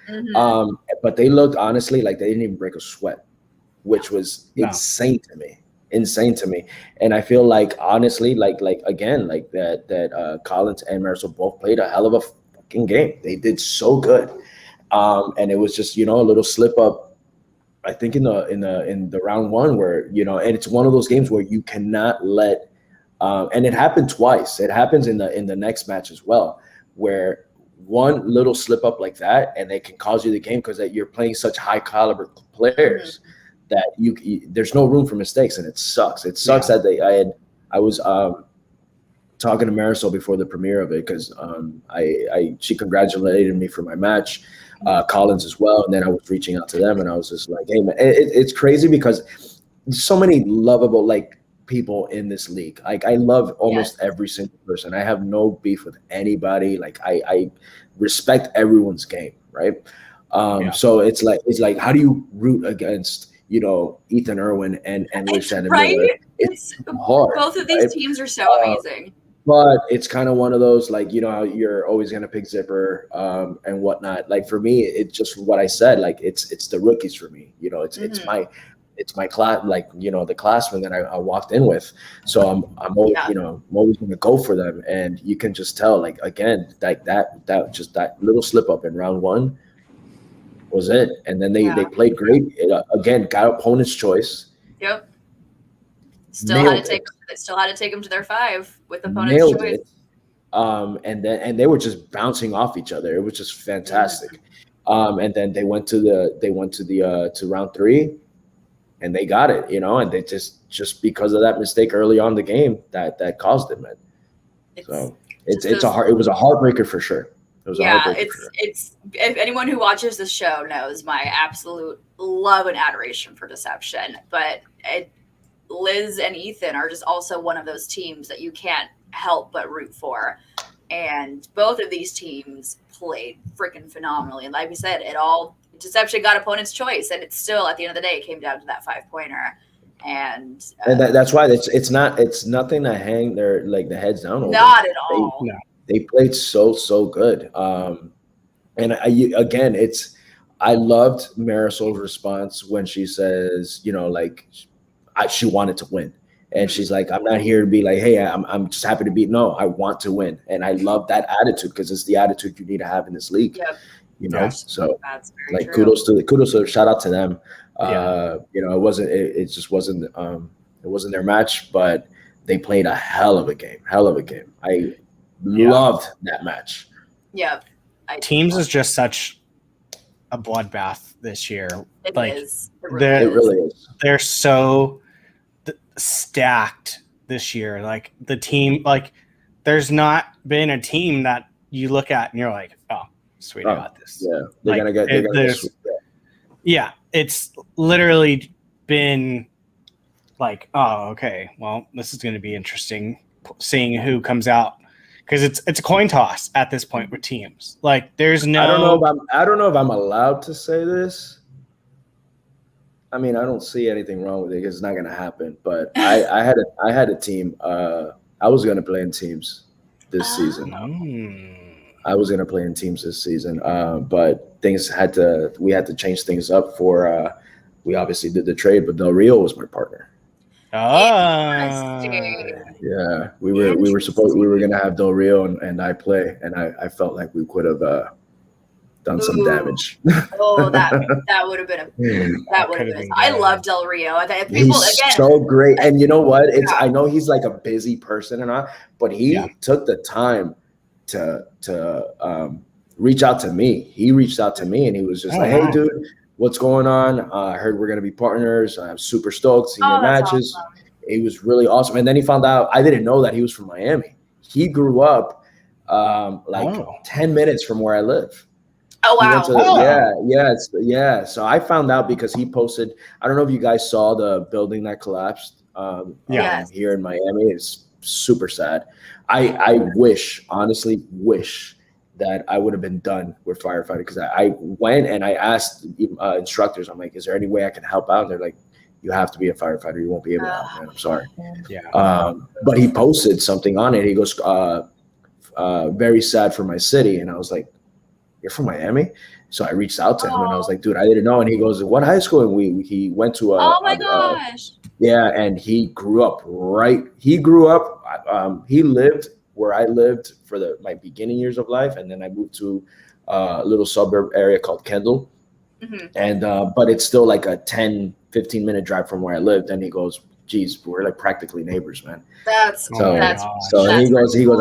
But they looked honestly like they didn't even break a sweat, which was insane to me. And I feel like honestly, like again, like that Collins and Marisol both played a hell of a fucking game. They did so good. And it was just, a little slip up, I think in the round one where, and it's one of those games where you cannot let, and it happened twice. It happens in the next match as well, where one little slip up like that, and they can cause you the game because that you're playing such high caliber players that you there's no room for mistakes, and it sucks. It sucks that I was talking to Marisol before the premiere of it because she congratulated me for my match, Collins as well, and then I was reaching out to them and I was just like, hey man, it's crazy because there's so many lovable people in this league. Like I love almost every single person. I have no beef with anybody. Like I respect everyone's game, right? So it's like how do you root against Ethan Irwin and Liz Shannon Miller? It's hard. Both of these teams are so amazing. But it's kind of one of those, like, how you're always going to pick Zipper and whatnot. Like, for me, it's just what I said. Like, it's the rookies for me. It's my class, like, the classmen that I walked in with. So I'm always, I'm always going to go for them. And you can just tell, like, again, like that little slip up in round one was it. And then they played great. Again, got opponent's choice. Yep. Still had to take them to their 5 with opponent's choice. And they were just bouncing off each other. It was just fantastic. And then they went to round 3, and they got it. And they just because of that mistake early on in the game that caused it, man. It was a heartbreaker for sure. It's if anyone who watches this show knows my absolute love and adoration for Deception, but Liz and Ethan are just also one of those teams that you can't help but root for. And both of these teams played freaking phenomenally. And like we said, Deception got opponent's choice. And it's still, at the end of the day, it came down to that 5-pointer. And that's why it's nothing to hang their the heads down over. Not at all. They played so good. And I loved Marisol's response when she says, she wanted to win. And she's like, I'm not here to be like, hey, I'm just happy to be. No, I want to win. And I love that attitude because it's the attitude you need to have in this league. Yep. So that's like true. kudos to shout out to them. It just wasn't their match, but they played a hell of a game. I loved that match. Yeah. Teams is just such a bloodbath this year. It really is. They're so stacked this year. Like the team, there's not been a team that you look at and you're like, oh, sweet, I got this. Yeah, they're gonna get. Yeah, it's literally been like, oh, okay, well, this is going to be interesting seeing who comes out because it's a coin toss at this point with teams. Like, there's no. I don't know if I'm allowed to say this. I mean, I don't see anything wrong with it because it's not going to happen. But I had a team. I was going to play in teams this season. I was going to play in teams this season, but we had to change things up for. We obviously did the trade, but Del Rio was my partner. Yeah, we were going to have Del Rio and I play, and I felt like we could have done some damage. Oh, that would have been that would have been. I love Del Rio. People he's again so great, and you know what? It's I know he's like a busy person and all, but he took the time to reach out to me. He reached out to me, and he was just like, "Hey, dude, what's going on? I heard we're gonna be partners. I'm super stoked. Seeing your matches." Awesome. It was really awesome. And then he found out I didn't know that he was from Miami. He grew up 10 minutes from where I live. Oh wow! Yeah. So I found out because he posted. I don't know if you guys saw the building that collapsed. Here in Miami, it's super sad. I honestly wish that I would have been done with firefighting, because I went and I asked instructors. I'm like, is there any way I can help out? And they're like, you have to be a firefighter. You won't be able to help, man. I'm sorry. Yeah. But he posted something on it. He goes, very sad for my city. And I was like, you're from Miami? So I reached out to him and I was like, dude, I didn't know. And he goes, what high school? And he went to gosh. And he grew up he lived where I lived for my beginning years of life. And then I moved to a little suburb area called Kendall. Mm-hmm. And but it's still like a 10-15 minute drive from where I lived. And he goes, geez, we're like practically neighbors, man. He goes,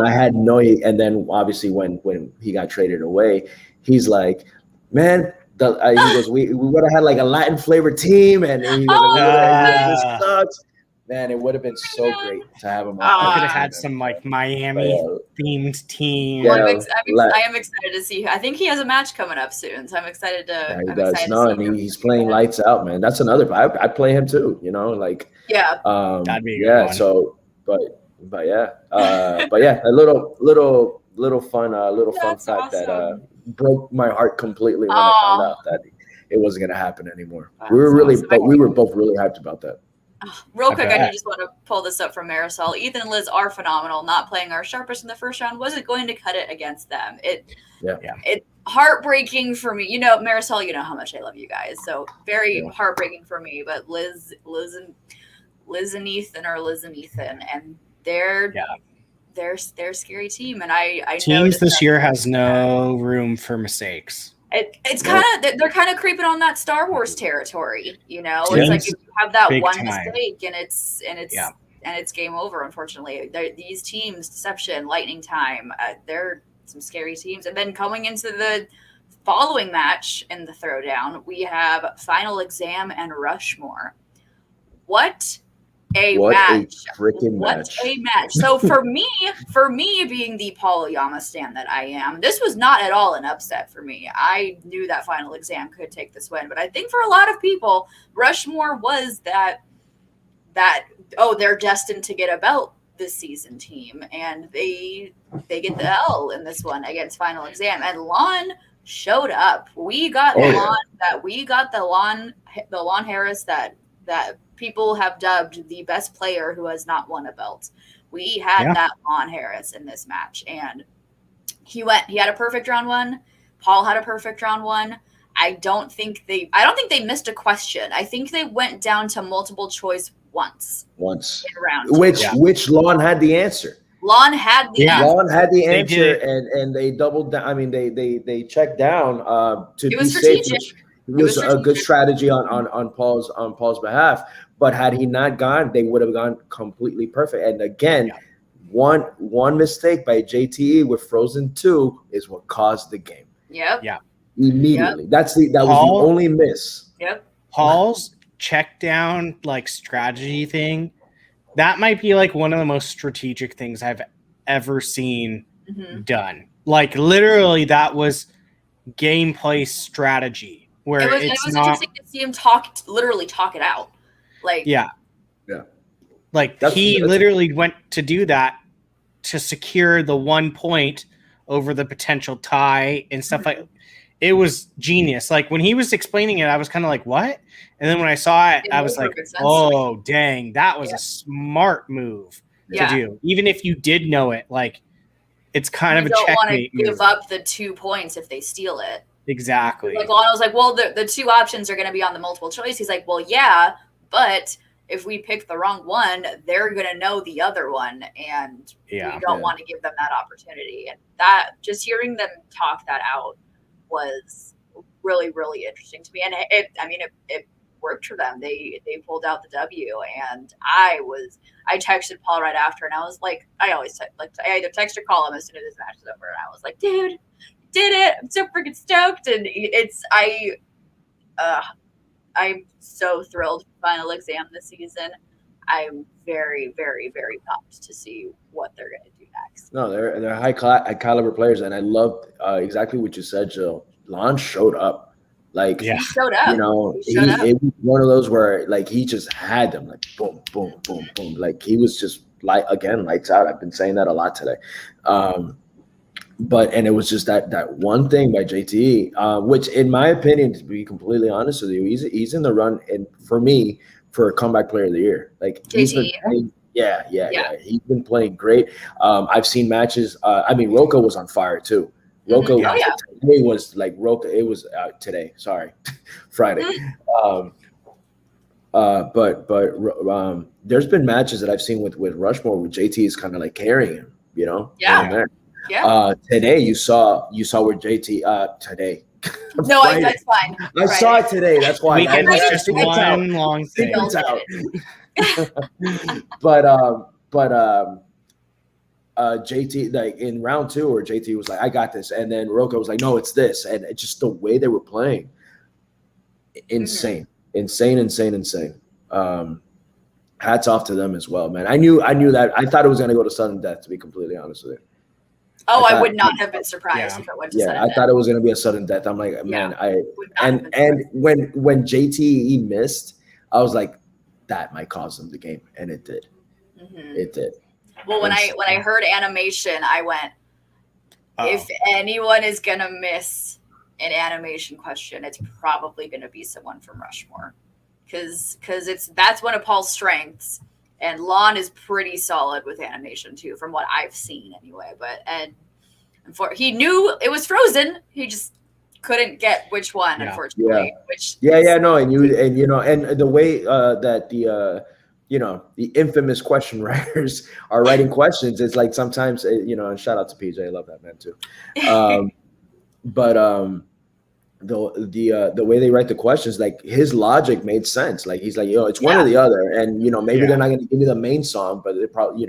I had no, and then obviously when he got traded away, he's like, man, he goes, we would have had like a Latin flavored team, and he goes, this sucks. Man, it would have been so great to have him. I could have had some like Miami themed team. Well, I am excited to see. I think he has a match coming up soon, so I'm excited to. Yeah, he does. No, and he's playing lights out, man. That's another. I play him too. You know, like that'd be a good one. So, but yeah, a little fun fact awesome. That broke my heart completely when I found out that it wasn't going to happen anymore. We were both really hyped about that. Real quick, I just want to pull this up from Marisol. Ethan and Liz are phenomenal. Not playing our sharpest in the first round wasn't going to cut it against them. It's heartbreaking for me. You know, Marisol, you know how much I love you guys. So very heartbreaking for me. But Liz and Ethan are Liz and Ethan, and they're a scary team. And I teams this year has no room for mistakes. It's kind of they're kind of creeping on that Star Wars territory, you know. It's like if you have that one mistake and it's game over. Unfortunately, these teams, Deception, Lightning Time, they're some scary teams. And then coming into the following match in the Throwdown, we have Final Exam and Rushmore. What a match. So for me being the Paul Oyama stan that I am, this was not at all an upset for me. I knew that Final Exam could take this win, but I think for a lot of people, Rushmore was that they're destined to get a belt this season team, and they get the L in this one against Final Exam. And Lon showed up. We got the Lon Harris that people have dubbed the best player who has not won a belt. We had that Lon Harris in this match, and he had a perfect round one. Paul had a perfect round one. I don't think they missed a question. I think they went down to multiple choice once in round two. Which Lon had the answer. Lon had the answer, and they doubled down. I mean, they checked down to be safe. It was a good strategy on Paul's behalf. But had he not gone, they would have gone completely perfect. And again, one mistake by JTE with Frozen 2 is what caused the game. Yep. Yeah. Immediately. That was the only miss. Yep. Paul's check down strategy thing, that might be one of the most strategic things I've ever seen done. Literally, that was gameplay strategy. Where it was interesting to see him talk it out. He literally went to do that to secure the 1 point over the potential tie and stuff it was genius. When he was explaining it, I was kind of like, what? And then when I saw it, I was like, oh, dang, that was a smart move to do. Even if you did know it, it's kind of a checkmate move. You don't want to give up the 2 points if they steal it. Exactly. Lana was like, well, the two options are going to be on the multiple choice. He's like, well, yeah, but if we pick the wrong one, they're going to know the other one, and we don't want to give them that opportunity. And that, just hearing them talk that out was really, really interesting to me. And it worked for them. They pulled out the W, and I texted Paul right after, and I was like, I either text or call him as soon as this match is over, and I was like, dude, did it! I'm so freaking stoked, and I'm so thrilled for Final Exam this season. I'm very, very, very pumped to see what they're going to do next. No, they're high caliber players, and I loved exactly what you said, Jill. Lon showed up. Like, he showed up. You know, it was one of those where like he just had them, like boom, boom, boom, boom. Like he was just lights out. I've been saying that a lot today. But it was just that one thing by JT, which in my opinion, to be completely honest with you, he's in the run, and for me, for a comeback player of the year. Like he's been playing, yeah. He's been playing great. I've seen matches. Roka was on fire too. Roka today was like Roka. It was today. Sorry, Friday. But there's been matches that I've seen with Rushmore where JT is kind of like carrying him. You know. Yeah. Yeah. Today you saw where JT today. No, that's fine. I saw it today. That's why. Weekend was just one long thing. But JT, like in round 2, where JT was like, I got this, and then Roka was like, no, it's this, and it's just the way they were playing, insane. Hats off to them as well, man. I knew that. I thought it was going to go to sudden death, to be completely honest with you. Oh, I would not have been surprised if it went to sudden death. I thought it was going to be a sudden death. I'm like, man, and when JT missed, I was like, that might cost them the game, and it did. Mm-hmm. It did. Well, when I heard animation, I went, if anyone is going to miss an animation question, it's probably going to be someone from Rushmore, because that's one of Paul's strengths. And Lon is pretty solid with animation too, from what I've seen anyway. He knew it was Frozen. He just couldn't get which one, unfortunately. And the way that the infamous question writers are writing questions, it's like sometimes and shout out to PJ, I love that man too. The way they write the questions, like his logic made sense. Like he's like, it's one or the other, and maybe they're not going to give me the main song, but they probably,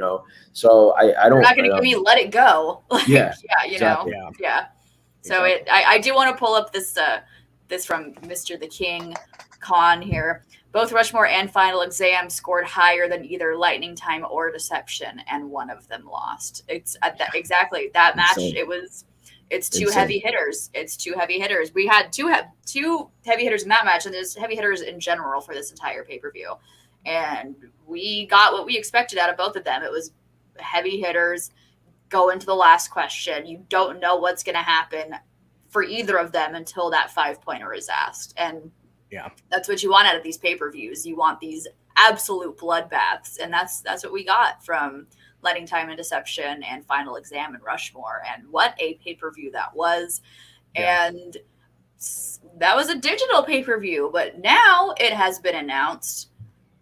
So I don't. They're not going to give me "Let It Go." Yeah, So I do want to pull up this from Mr. the King Khan here. Both Rushmore and Final Exam scored higher than either Lightning Time or Deception, and one of them lost. It's exactly that match. It's two heavy hitters. We had two heavy hitters in that match, and there's heavy hitters in general for this entire pay-per-view. And we got what we expected out of both of them. It was heavy hitters go into the last question. You don't know what's going to happen for either of them until that 5-pointer is asked. And that's what you want out of these pay-per-views. You want these absolute bloodbaths, and that's what we got from Lightning Time and Deception and Final Exam and Rushmore. And what a pay-per-view that was. And that was a digital pay-per-view, but now it has been announced.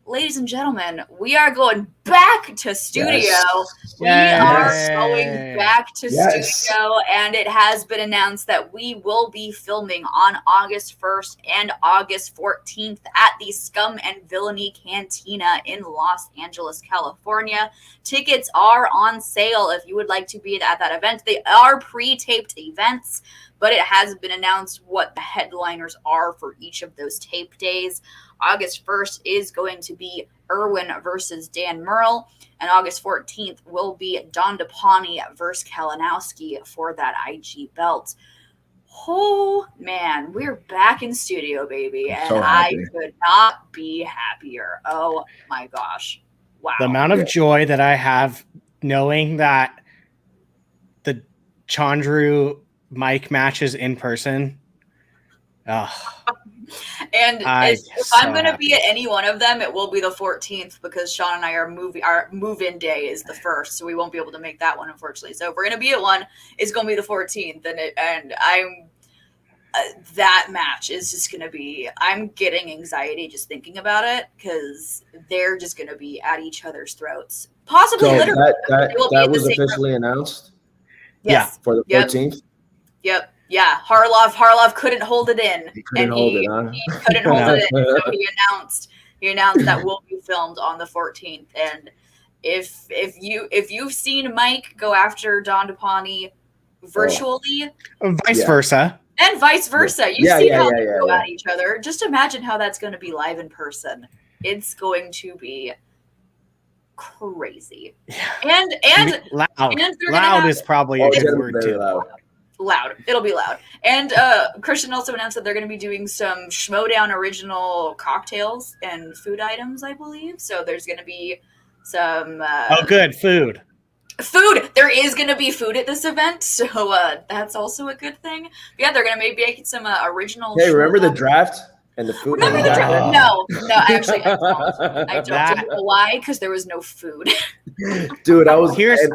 Ladies and gentlemen, we are going back to studio. Yes. We are going back to studio, and it has been announced that we will be filming on August 1st and August 14th at the Scum and Villainy Cantina in Los Angeles, California. Tickets are on sale if you would like to be at that event. They are pre-taped events, but it has been announced what the headliners are for each of those tape days. August 1st is going to be Irwin versus Dan Murrell, and August 14th will be Don DePawney versus Kalinowski for that IG belt. Oh, man, we're back in studio, baby, and so I could not be happier. Oh, my gosh. Wow. The amount of joy that I have knowing that the Chandru Mike matches in person. And if I'm going to be at any one of them, it will be the 14th, because Sean and I our move-in day is the 1st, so we won't be able to make that one, unfortunately. So if we're going to be at one, it's going to be the 14th, and I'm that match is just going to be. I'm getting anxiety just thinking about it, because they're just going to be at each other's throats, possibly literally. That was officially announced. Yes. For the 14th. Yep. Yeah, Harloff couldn't hold it in. He couldn't hold it, huh? He couldn't hold it in. So he announced that will be filmed on the 14th. And if you've seen Mike go after Don DePani virtually, vice versa. And vice versa. You see how they go at each other. Just imagine how that's going to be live in person. It's going to be crazy. Yeah. And loud. And loud is probably a good word too. Loud. It'll be loud. And Christian also announced that they're going to be doing some Schmoedown original cocktails and food items, I believe. So there's going to be some good food. There is going to be food at this event, so that's also a good thing. Yeah, they're going to maybe make some original. Hey, remember the draft and the food? Remember the draft? No, actually, I don't. I don't know why, because there was no food. Dude, I was here's so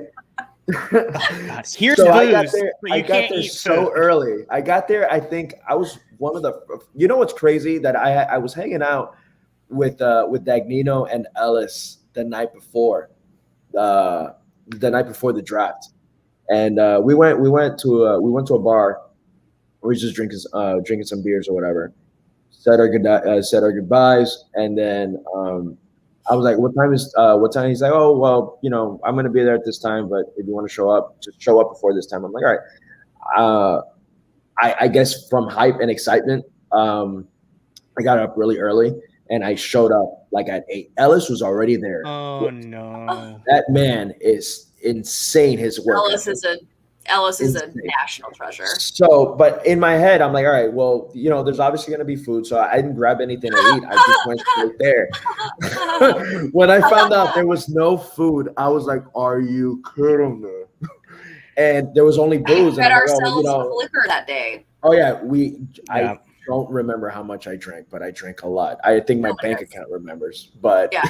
booze. I got there so early. I got there. I think I was one of the. You know what's crazy? That I was hanging out with Dagnino and Ellis the night before the draft, and we went to a bar. We were just drinking some beers or whatever. Said our goodbyes, and then I was like, "What time is what time?" He's like, "Oh, well, I'm gonna be there at this time, but if you want to show up, just show up before this time." I'm like, "All right." I guess from hype and excitement, I got up really early. And I showed up like at 8. Ellis was already there. Oh no! That man is insane. His work. Ellis is a national treasure. So, but in my head, I'm like, all right, well, there's obviously gonna be food, so I didn't grab anything to eat. I just went straight there. When I found out there was no food, I was like, are you kidding me? And there was only booze. We had ourselves liquor that day. Oh yeah, I don't remember how much I drank, but I drank a lot. I think my bank account remembers, but yeah.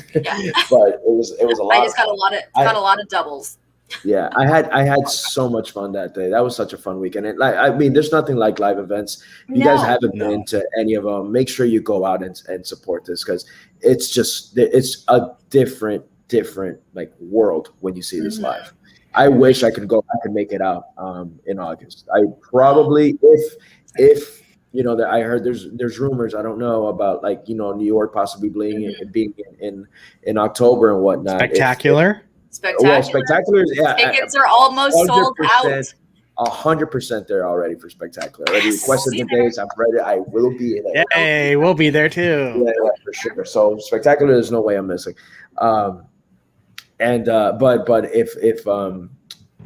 But it was a lot. I just got a lot of doubles. Yeah, I had so much fun that day. That was such a fun weekend. And I mean, there's nothing like live events. If you guys haven't been to any of them, make sure you go out and support this, because it's a different like world when you see this live. I wish I could make it out in August. I probably if that I heard there's rumors, I don't know about, like, New York possibly being in October and whatnot. Spectacular. Spectacular. Yeah, tickets are almost sold out. 100% there already for Spectacular. I already requested the days. I'm ready. I will be there. Hey, we'll be there too. Yeah, for sure. So Spectacular, there's no way I'm missing. But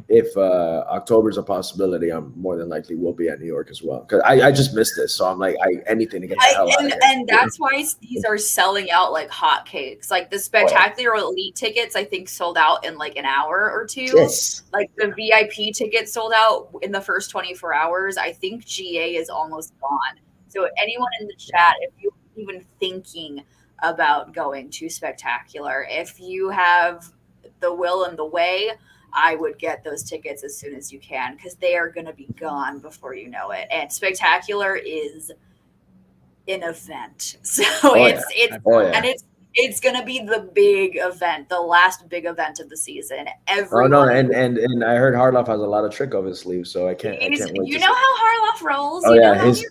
if October's a possibility, I'm more than likely will be at New York as well, because I just missed this, so I'm like, anything to get the hell out of here. And that's why these are selling out like hotcakes. Like the Spectacular Elite tickets, I think sold out in like an hour or two. Yes. Like the VIP tickets sold out in the first 24 hours. I think GA is almost gone. So anyone in the chat, if you're even thinking about going to Spectacular, if you have the will and the way, I would get those tickets as soon as you can, because they are going to be gone before you know it. And Spectacular is an event, so it's going to be the big event, the last big event of the season. And I heard Harloff has a lot of trick up his sleeve, so I can't wait. You know how Harloff rolls. Oh yeah, he's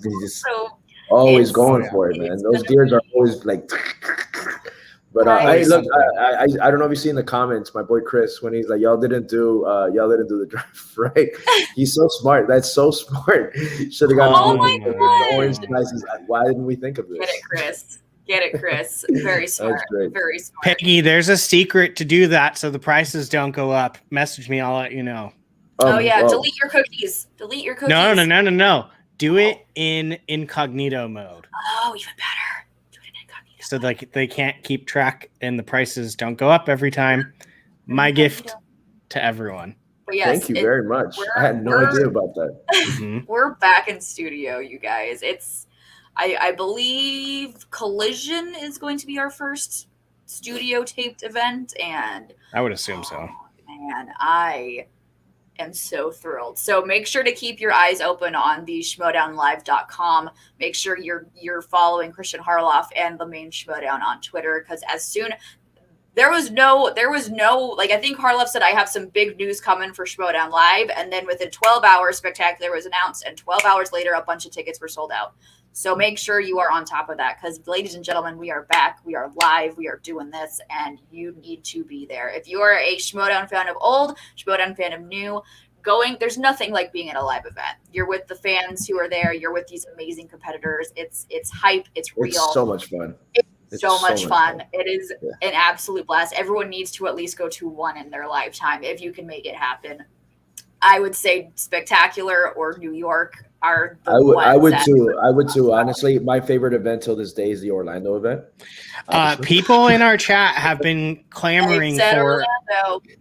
always going for it, man. Those deers are always like. But I don't know if you see in the comments, my boy Chris, when he's like, y'all didn't do the draft right. He's so smart. That's so smart. Should have gotten orange slices. Why didn't we think of this? Get it, Chris. Very smart. That's great. Very smart. Peggy, there's a secret to do that so the prices don't go up. Message me, I'll let you know. Delete your cookies. No. Do it in incognito mode. Oh, even better. So like they can't keep track and the prices don't go up every time. My gift to everyone. But yes, thank you very much. I had no idea about that. We're back in studio, you guys. I believe Collision is going to be our first studio taped event, and I would assume so. Man, I am so thrilled. So make sure to keep your eyes open on the schmoedownlive.com. Make sure you're following Christian Harloff and the main Schmoedown on Twitter, because as soon There was no, like, I think Harloff said, I have some big news coming for Schmoedown Live. And then within 12 hours, Spectacular was announced. And 12 hours later, a bunch of tickets were sold out. So make sure you are on top of that, because, ladies and gentlemen, we are back. We are live. We are doing this, and you need to be there. If you are a Schmoedown fan of old, Schmoedown fan of new, there's nothing like being at a live event. You're with the fans who are there. You're with these amazing competitors. It's hype. It's real. It's so much fun. It's so much fun. It is an absolute blast. Everyone needs to at least go to one in their lifetime if you can make it happen. I would say Spectacular or New York are the I would too. Honestly, my favorite event till this day is the Orlando event. People in our chat have been clamoring for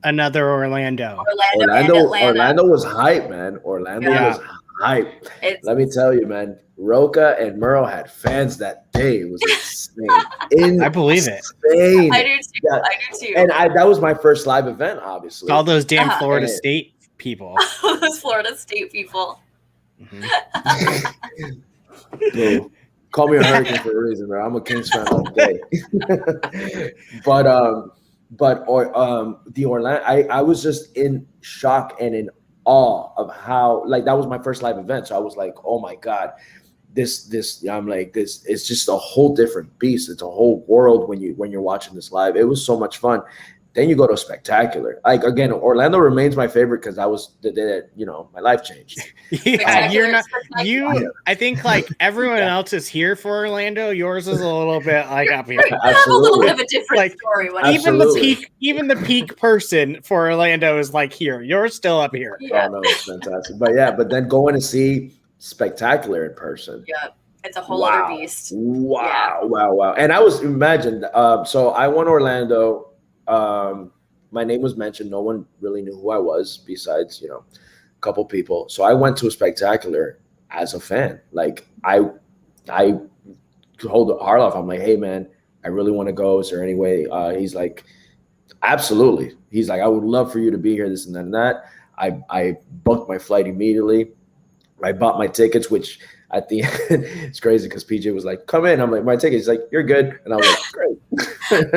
another Orlando. Orlando was hype, man. Orlando was hype. Let me tell you, man. Roca and Murrow had fans that day. It was insane. I believe it. I do too. And that was my first live event, obviously. All those damn Florida State people. Those Florida State people. Well, call me a Hurricane for a reason, bro. I'm a Kings fan all day. The Orlando, I was just in shock and in awe of how, like, that was my first live event. So I was like, oh my God, I'm like, this it's just a whole different beast. It's a whole world when you're watching this live. It was so much fun. Then you go to Spectacular. Like, again, Orlando remains my favorite because that was the day that, my life changed. I think, like, everyone else is here for Orlando. Yours is a little bit like up here. I have a little bit of a different story. Even the peak person for Orlando is like here. You're still up here. Yeah. Oh, no, it's fantastic. But then going to see Spectacular in person. Yeah. It's a whole other beast. Wow. And I was, imagine, so I won Orlando. My name was mentioned. No one really knew who I was besides, a couple people. So I went to a Spectacular as a fan. Like, I told Harloff, I'm like, hey man, I really want to go. Is there any way? He's like, absolutely. He's like, I would love for you to be here, this and that and that. I booked my flight immediately. I bought my tickets, which at the end, it's crazy because PJ was like, come in. I'm like, my ticket. He's like, you're good. And I was like, great.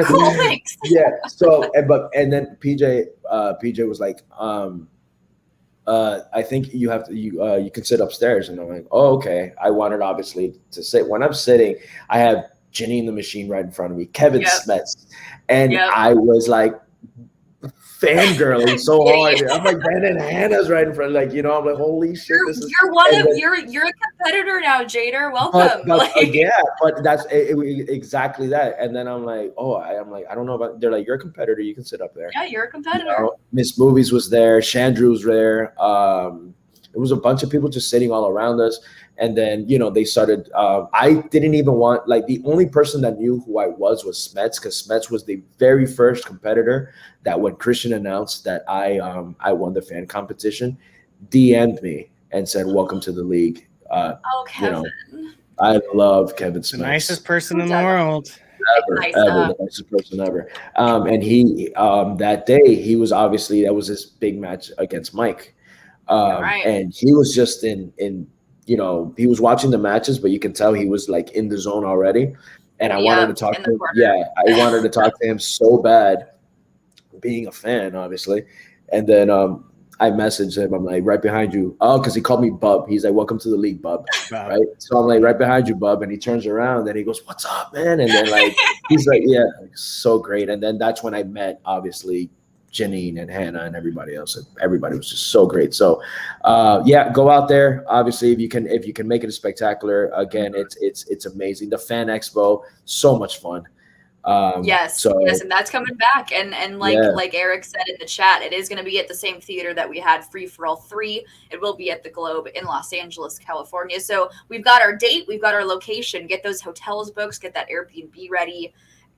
Cool, thanks. Yeah. So, and then PJ was like, I think you have to, you can sit upstairs. And I'm like, oh, okay. I wanted obviously to sit. When I'm sitting, I have Jenny the Machine right in front of me, Kevin Smets. And I was like, fangirling so hard. I'm like, and Hannah's right in front. Like, I'm like, holy shit! You're a competitor now, Jader. Welcome. But that's exactly that. And then I'm like, I don't know about. They're like, you're a competitor. You can sit up there. Yeah, you're a competitor. Miss Movies was there. Chandru was there. It was a bunch of people just sitting all around us. And then, they started, I didn't even want, like, the only person that knew who I was Smets, because Smets was the very first competitor that when Christian announced that I won the fan competition, DM'd me and said, welcome to the league. Kevin. I love Kevin Smets. The nicest person in the world. Ever, the nicest person ever. And he, that day, he was obviously, that was his big match against Mike. And he was just in he was watching the matches, but you can tell he was like in the zone already. And I wanted to talk to him. Yeah, I wanted to talk to him so bad, being a fan, obviously. And then I messaged him. I'm like, right behind you. Oh, because he called me Bub. He's like, welcome to the league, Bub. Wow. Right? So I'm like, right behind you, Bub. And he turns around and he goes, what's up, man? And then like, he's like, yeah, so great. And then that's when I met, obviously, Janine and Hannah and everybody else. Everybody was just so great. So, go out there. Obviously, if you can make it a Spectacular, again, it's amazing. The Fan Expo, so much fun. Yes, and that's coming back. And like Eric said in the chat, it is going to be at the same theater that we had Free for All 3. It will be at the Globe in Los Angeles, California. So we've got our date, we've got our location. Get those hotels booked, get that Airbnb ready.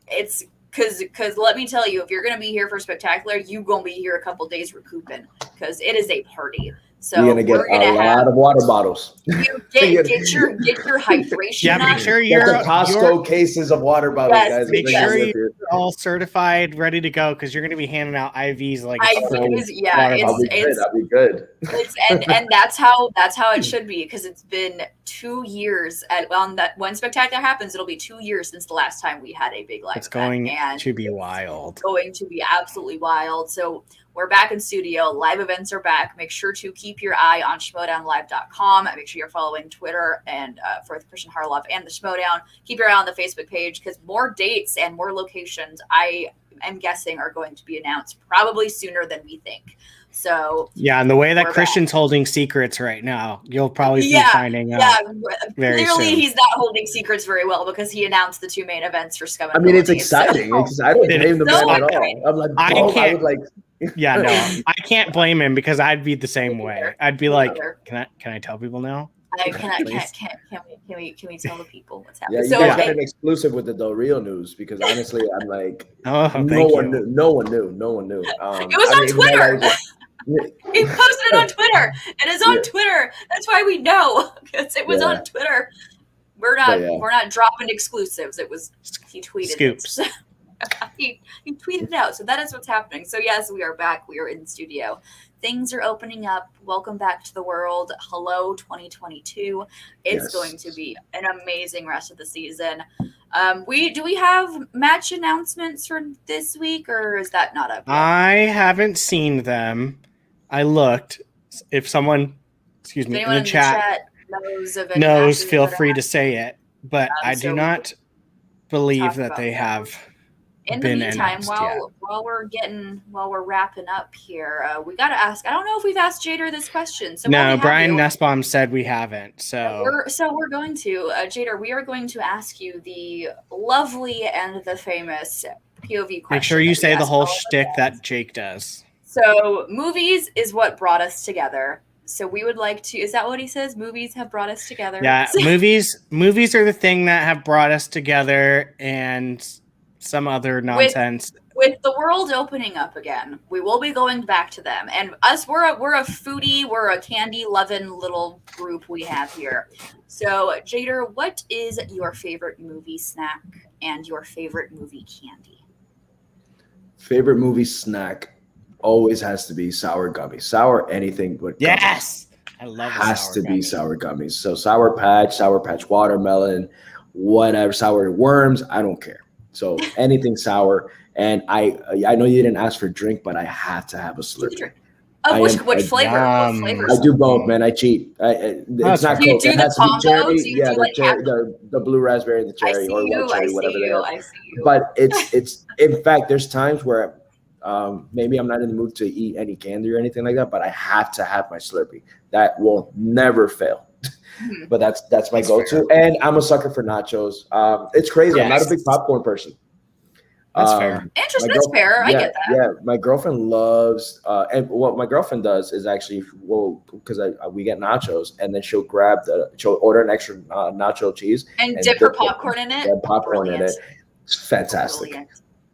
It's because let me tell you, if you're going to be here for Spectacular, you're going to be here a couple days recouping because it is a party. So you're gonna get a lot of water bottles. You get your hydration. Yeah, make sure you're the Costco cases of water bottles, guys. Make sure you're all certified, ready to go, because you're going to be handing out IVs like IVs. Yeah, that'd be good. And that's how it should be, because it's been 2 years. When Spectacular happens, it'll be 2 years since the last time we had a big live. It's going to be wild. Going to be absolutely wild. So we're back in studio. Live events are back. Make sure to keep your eye on schmoedownlive.com. Make sure you're following Twitter and for Christian Harloff and the Schmoedown. Keep your eye on the Facebook page, because more dates and more locations, I am guessing, are going to be announced probably sooner than we think. So yeah, and the way that Christian's holding secrets right now, you'll probably be finding out. Yeah, clearly soon. He's not holding secrets very well, because he announced the 2 main events for Scum. I mean, it's exciting. I don't blame the man at all. I'm like, I would like. Yeah, no, I can't blame him, because I'd be the same way. I'd be like, can I tell people now? Can we tell the people what's happening? Yeah, you guys got an exclusive with the Del Rio news, because honestly, I'm like, no one knew. No one knew. It was on Twitter. He posted it on Twitter. It is on Twitter. That's why we know, because it was on Twitter. We're not dropping exclusives. It was he tweeted Scoops. It. he tweeted it out. So that is what's happening. So yes, we are back. We are in the studio. Things are opening up. Welcome back to the world. Hello, 2022. It's going to be an amazing rest of the season. Do we have match announcements for this week, or is that not up yet? I haven't seen them. I looked. If someone, in the chat knows, feel free to say it. But I do not believe that they have. In the meantime, while we're wrapping up here, we got to ask. I don't know if we've asked Jader this question. So no, Brian Nussbaum said we haven't. So we're going to Jader. We are going to ask you the lovely and the famous POV question. Make sure you say the whole shtick that Jake does. So movies is what brought us together. So we would like to. Is that what he says? Movies have brought us together. Yeah, movies are the thing that have brought us together, and some other nonsense. With the world opening up again, we will be going back to them. And us, we're a foodie, we're a candy loving little group we have here. So, Jader, what is your favorite movie snack and your favorite movie candy? Favorite movie snack always has to be sour gummies. Sour anything but gummies. Yes, I love has to be sour gummies. So Sour Patch watermelon, whatever, sour worms. I don't care. So anything sour, and I know you didn't ask for drink, but I have to have a Slurpee. Oh, which flavor? What flavor? I do both, man. I cheat. It's not Coke. Do the combo? The blue raspberry and the cherry, or white cherry, whatever they are. I see you. But it's in fact, there's times where maybe I'm not in the mood to eat any candy or anything like that, but I have to have my Slurpee. That will never fail. But that's my go-to, and I'm a sucker for nachos. It's crazy. Yes. I'm not a big popcorn person. That's fair. Interesting. That's fair. I get that. Yeah, my girlfriend loves, and what my girlfriend does is actually, because we get nachos, and then she'll order an extra nacho cheese and dip her popcorn in it. Popcorn in it. It's fantastic.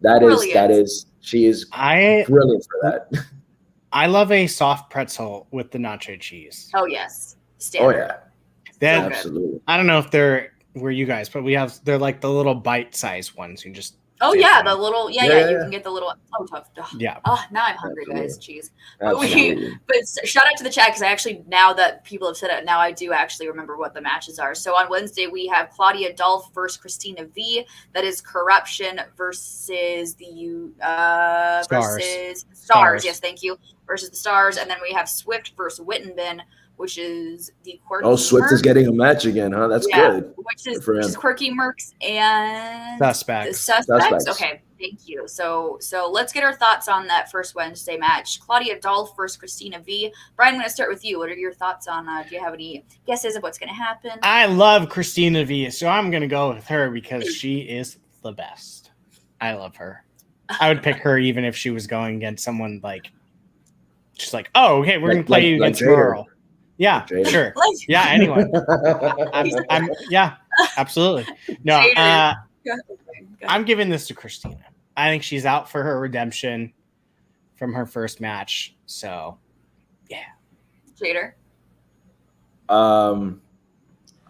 Brilliant. She is brilliant for that. I love a soft pretzel with the nacho cheese. Oh yes. Standard. Oh yeah. Absolutely. I don't know if they're where you guys, but they're like the little bite-sized ones. You just the little you can get the little tough. Yeah. Oh, now I'm hungry, guys. Jeez. Absolutely. But shout out to the chat, because I actually, now that people have said it, now I do actually remember what the matches are. So on Wednesday we have Claudia Dolph versus Christina V. That is Corruption versus the Stars. Yes, thank you. Versus the Stars, and then we have Swift versus Wittenben, which is the Quirky. Oh, Swift is getting a match again, huh? That's good. Which is Quirky Mercs and Suspects. Okay, thank you. So let's get our thoughts on that first Wednesday match. Claudia Dolph versus Christina V. Brian, I'm going to start with you. What are your thoughts on? Do you have any guesses of what's going to happen? I love Christina V, so I'm going to go with her because she is the best. I love her. I would pick her even if she was going against someone just like, oh, okay, we're going to play you against Merle. Yeah, sure. Yeah, anyone. I'm absolutely. No, I'm giving this to Christina. I think she's out for her redemption from her first match. So, yeah. Jader?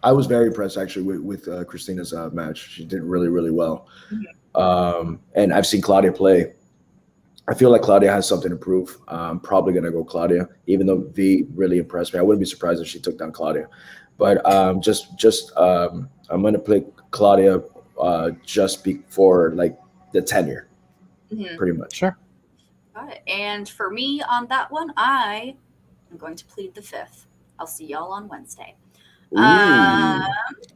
I was very impressed actually with Christina's match. She did really, really well. And I've seen Claudia play. I feel like Claudia has something to prove. I'm probably going to go Claudia, even though V really impressed me. I wouldn't be surprised if she took down Claudia. But I'm going to play Claudia just before like the tenure, pretty much. Sure. Got it. And for me on that one, I am going to plead the fifth. I'll see y'all on Wednesday.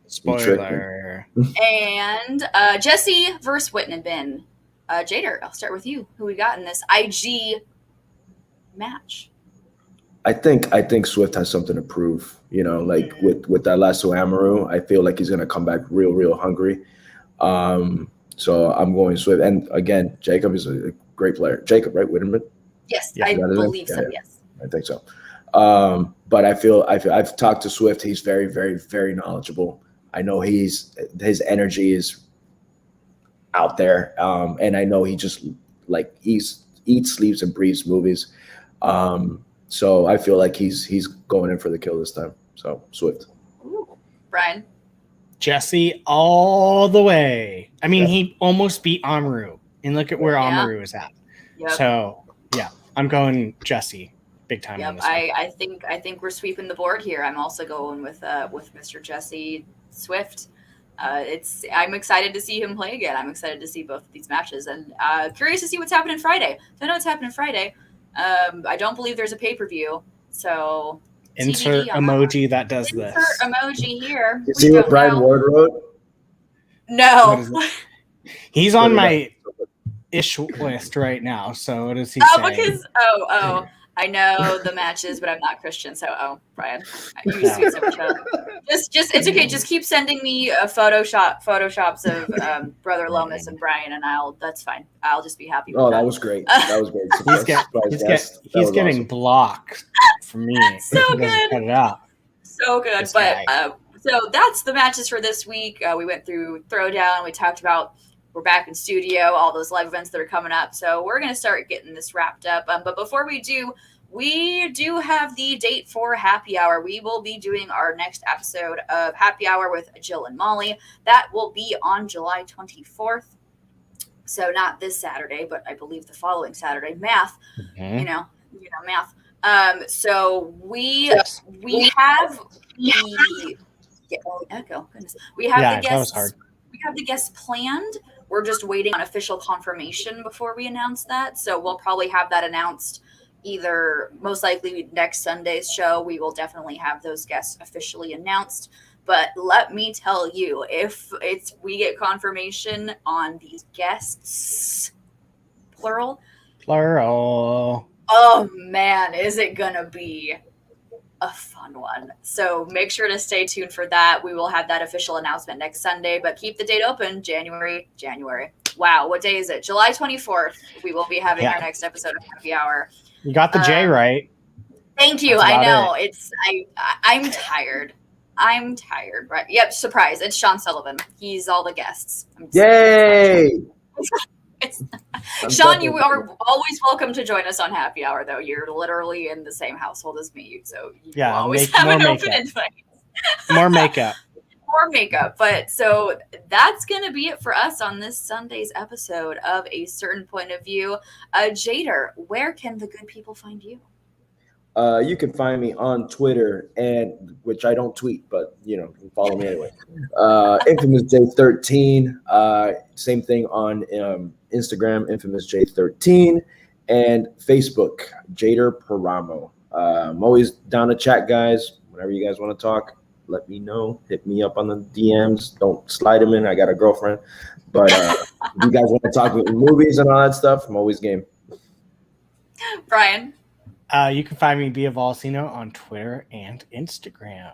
Spoiler. And Jesse versus Whitney. Jader, I'll start with you. Who we got in this IG match? I think Swift has something to prove. You know, like with that lasso Amaru, I feel like he's gonna come back real hungry. So I'm going Swift. And again, Jacob is a great player. Jacob, right? Whitman? Yes, I believe so. Yes, I think so. But I've talked to Swift. He's very knowledgeable. I know his energy is out there. And I know he just like eats, sleeps, and breathes movies. So I feel like he's going in for the kill this time. So Swift. Ooh. Brian? Jesse all the way. I mean, he almost beat Amaru. And look at where Amaru is at. Yep. So yeah, I'm going Jesse. Big time. Yep, I think we're sweeping the board here. I'm also going with Mr. Jesse Swift. I'm excited to see him play again. I'm excited to see both of these matches, and curious to see what's happening Friday. So I know what's happening Friday. I don't believe there's a pay-per-view, so insert emoji that does this. Insert emoji here. You see what Brian Ward wrote? No. He's on my ish list right now. So what does he say? Because I know the matches, but I'm not Christian. So Brian, you see so much. Just it's okay. Just keep sending me photoshops of Brother Lomas and Brian, and that's fine. I'll just be happy. With that was great. That was great. He's getting blocked from me. So good. Cut it out. So good. So that's the matches for this week. We went through Throwdown. We talked about. We're back in studio, all those live events that are coming up. So we're going to start getting this wrapped up. But before we do have the date for Happy Hour. We will be doing our next episode of Happy Hour with Jill and Molly. That will be on July 24th. So not this Saturday, but I believe the following Saturday. Math, you know, math. So we have the echo. Goodness, we have the guests. That was hard. We have the guests planned. We're just waiting on official confirmation before we announce that. So we'll probably have that announced either most likely next Sunday's show. We will definitely have those guests officially announced. But let me tell you, if we get confirmation on these guests, plural. Oh man, is it gonna be a fun one. So make sure to stay tuned for that. We will have that official announcement next Sunday, but keep the date open. January. Wow, what day is it? July 24th. We will be having our next episode of Happy Hour. You got the J right. Thank you. I know. I'm tired. Right. Yep. Surprise. It's Sean Sullivan. He's all the guests. Yay! Sean, you are always welcome to join us on Happy Hour, though. You're literally in the same household as me, so you always have an open invite. More makeup. More makeup. But so that's going to be it for us on this Sunday's episode of A Certain Point of View. Jader, where can the good people find you? You can find me on Twitter, and which I don't tweet, but you can follow me anyway. Infamous J13. Same thing on Instagram, Infamous J13, and Facebook, Jader Paramo. I'm always down to chat, guys. Whenever you guys want to talk, let me know. Hit me up on the DMs. Don't slide them in. I got a girlfriend. But if you guys want to talk with movies and all that stuff, I'm always game. Brian? You can find me via Volcino on Twitter and Instagram.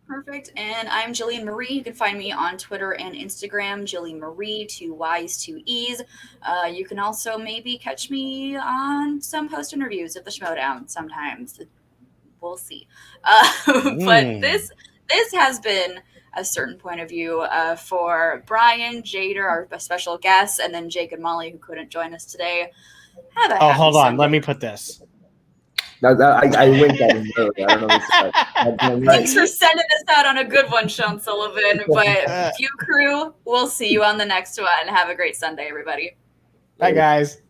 Perfect. And I'm Jillian Marie. You can find me on Twitter and Instagram, Jillian Marie, 2 Y's, 2 E's. You can also maybe catch me on some post interviews of the Schmoedown sometimes. We'll see. But this has been A Certain Point of View for Brian, Jader, our special guests, and then Jake and Molly, who couldn't join us today. Have a happy hold on. Sunday. Let me put this. I winked at him earlier. I don't know what Thanks for sending us out on a good one, Sean Sullivan. But View Crew, we'll see you on the next one. Have a great Sunday, everybody. Bye, guys.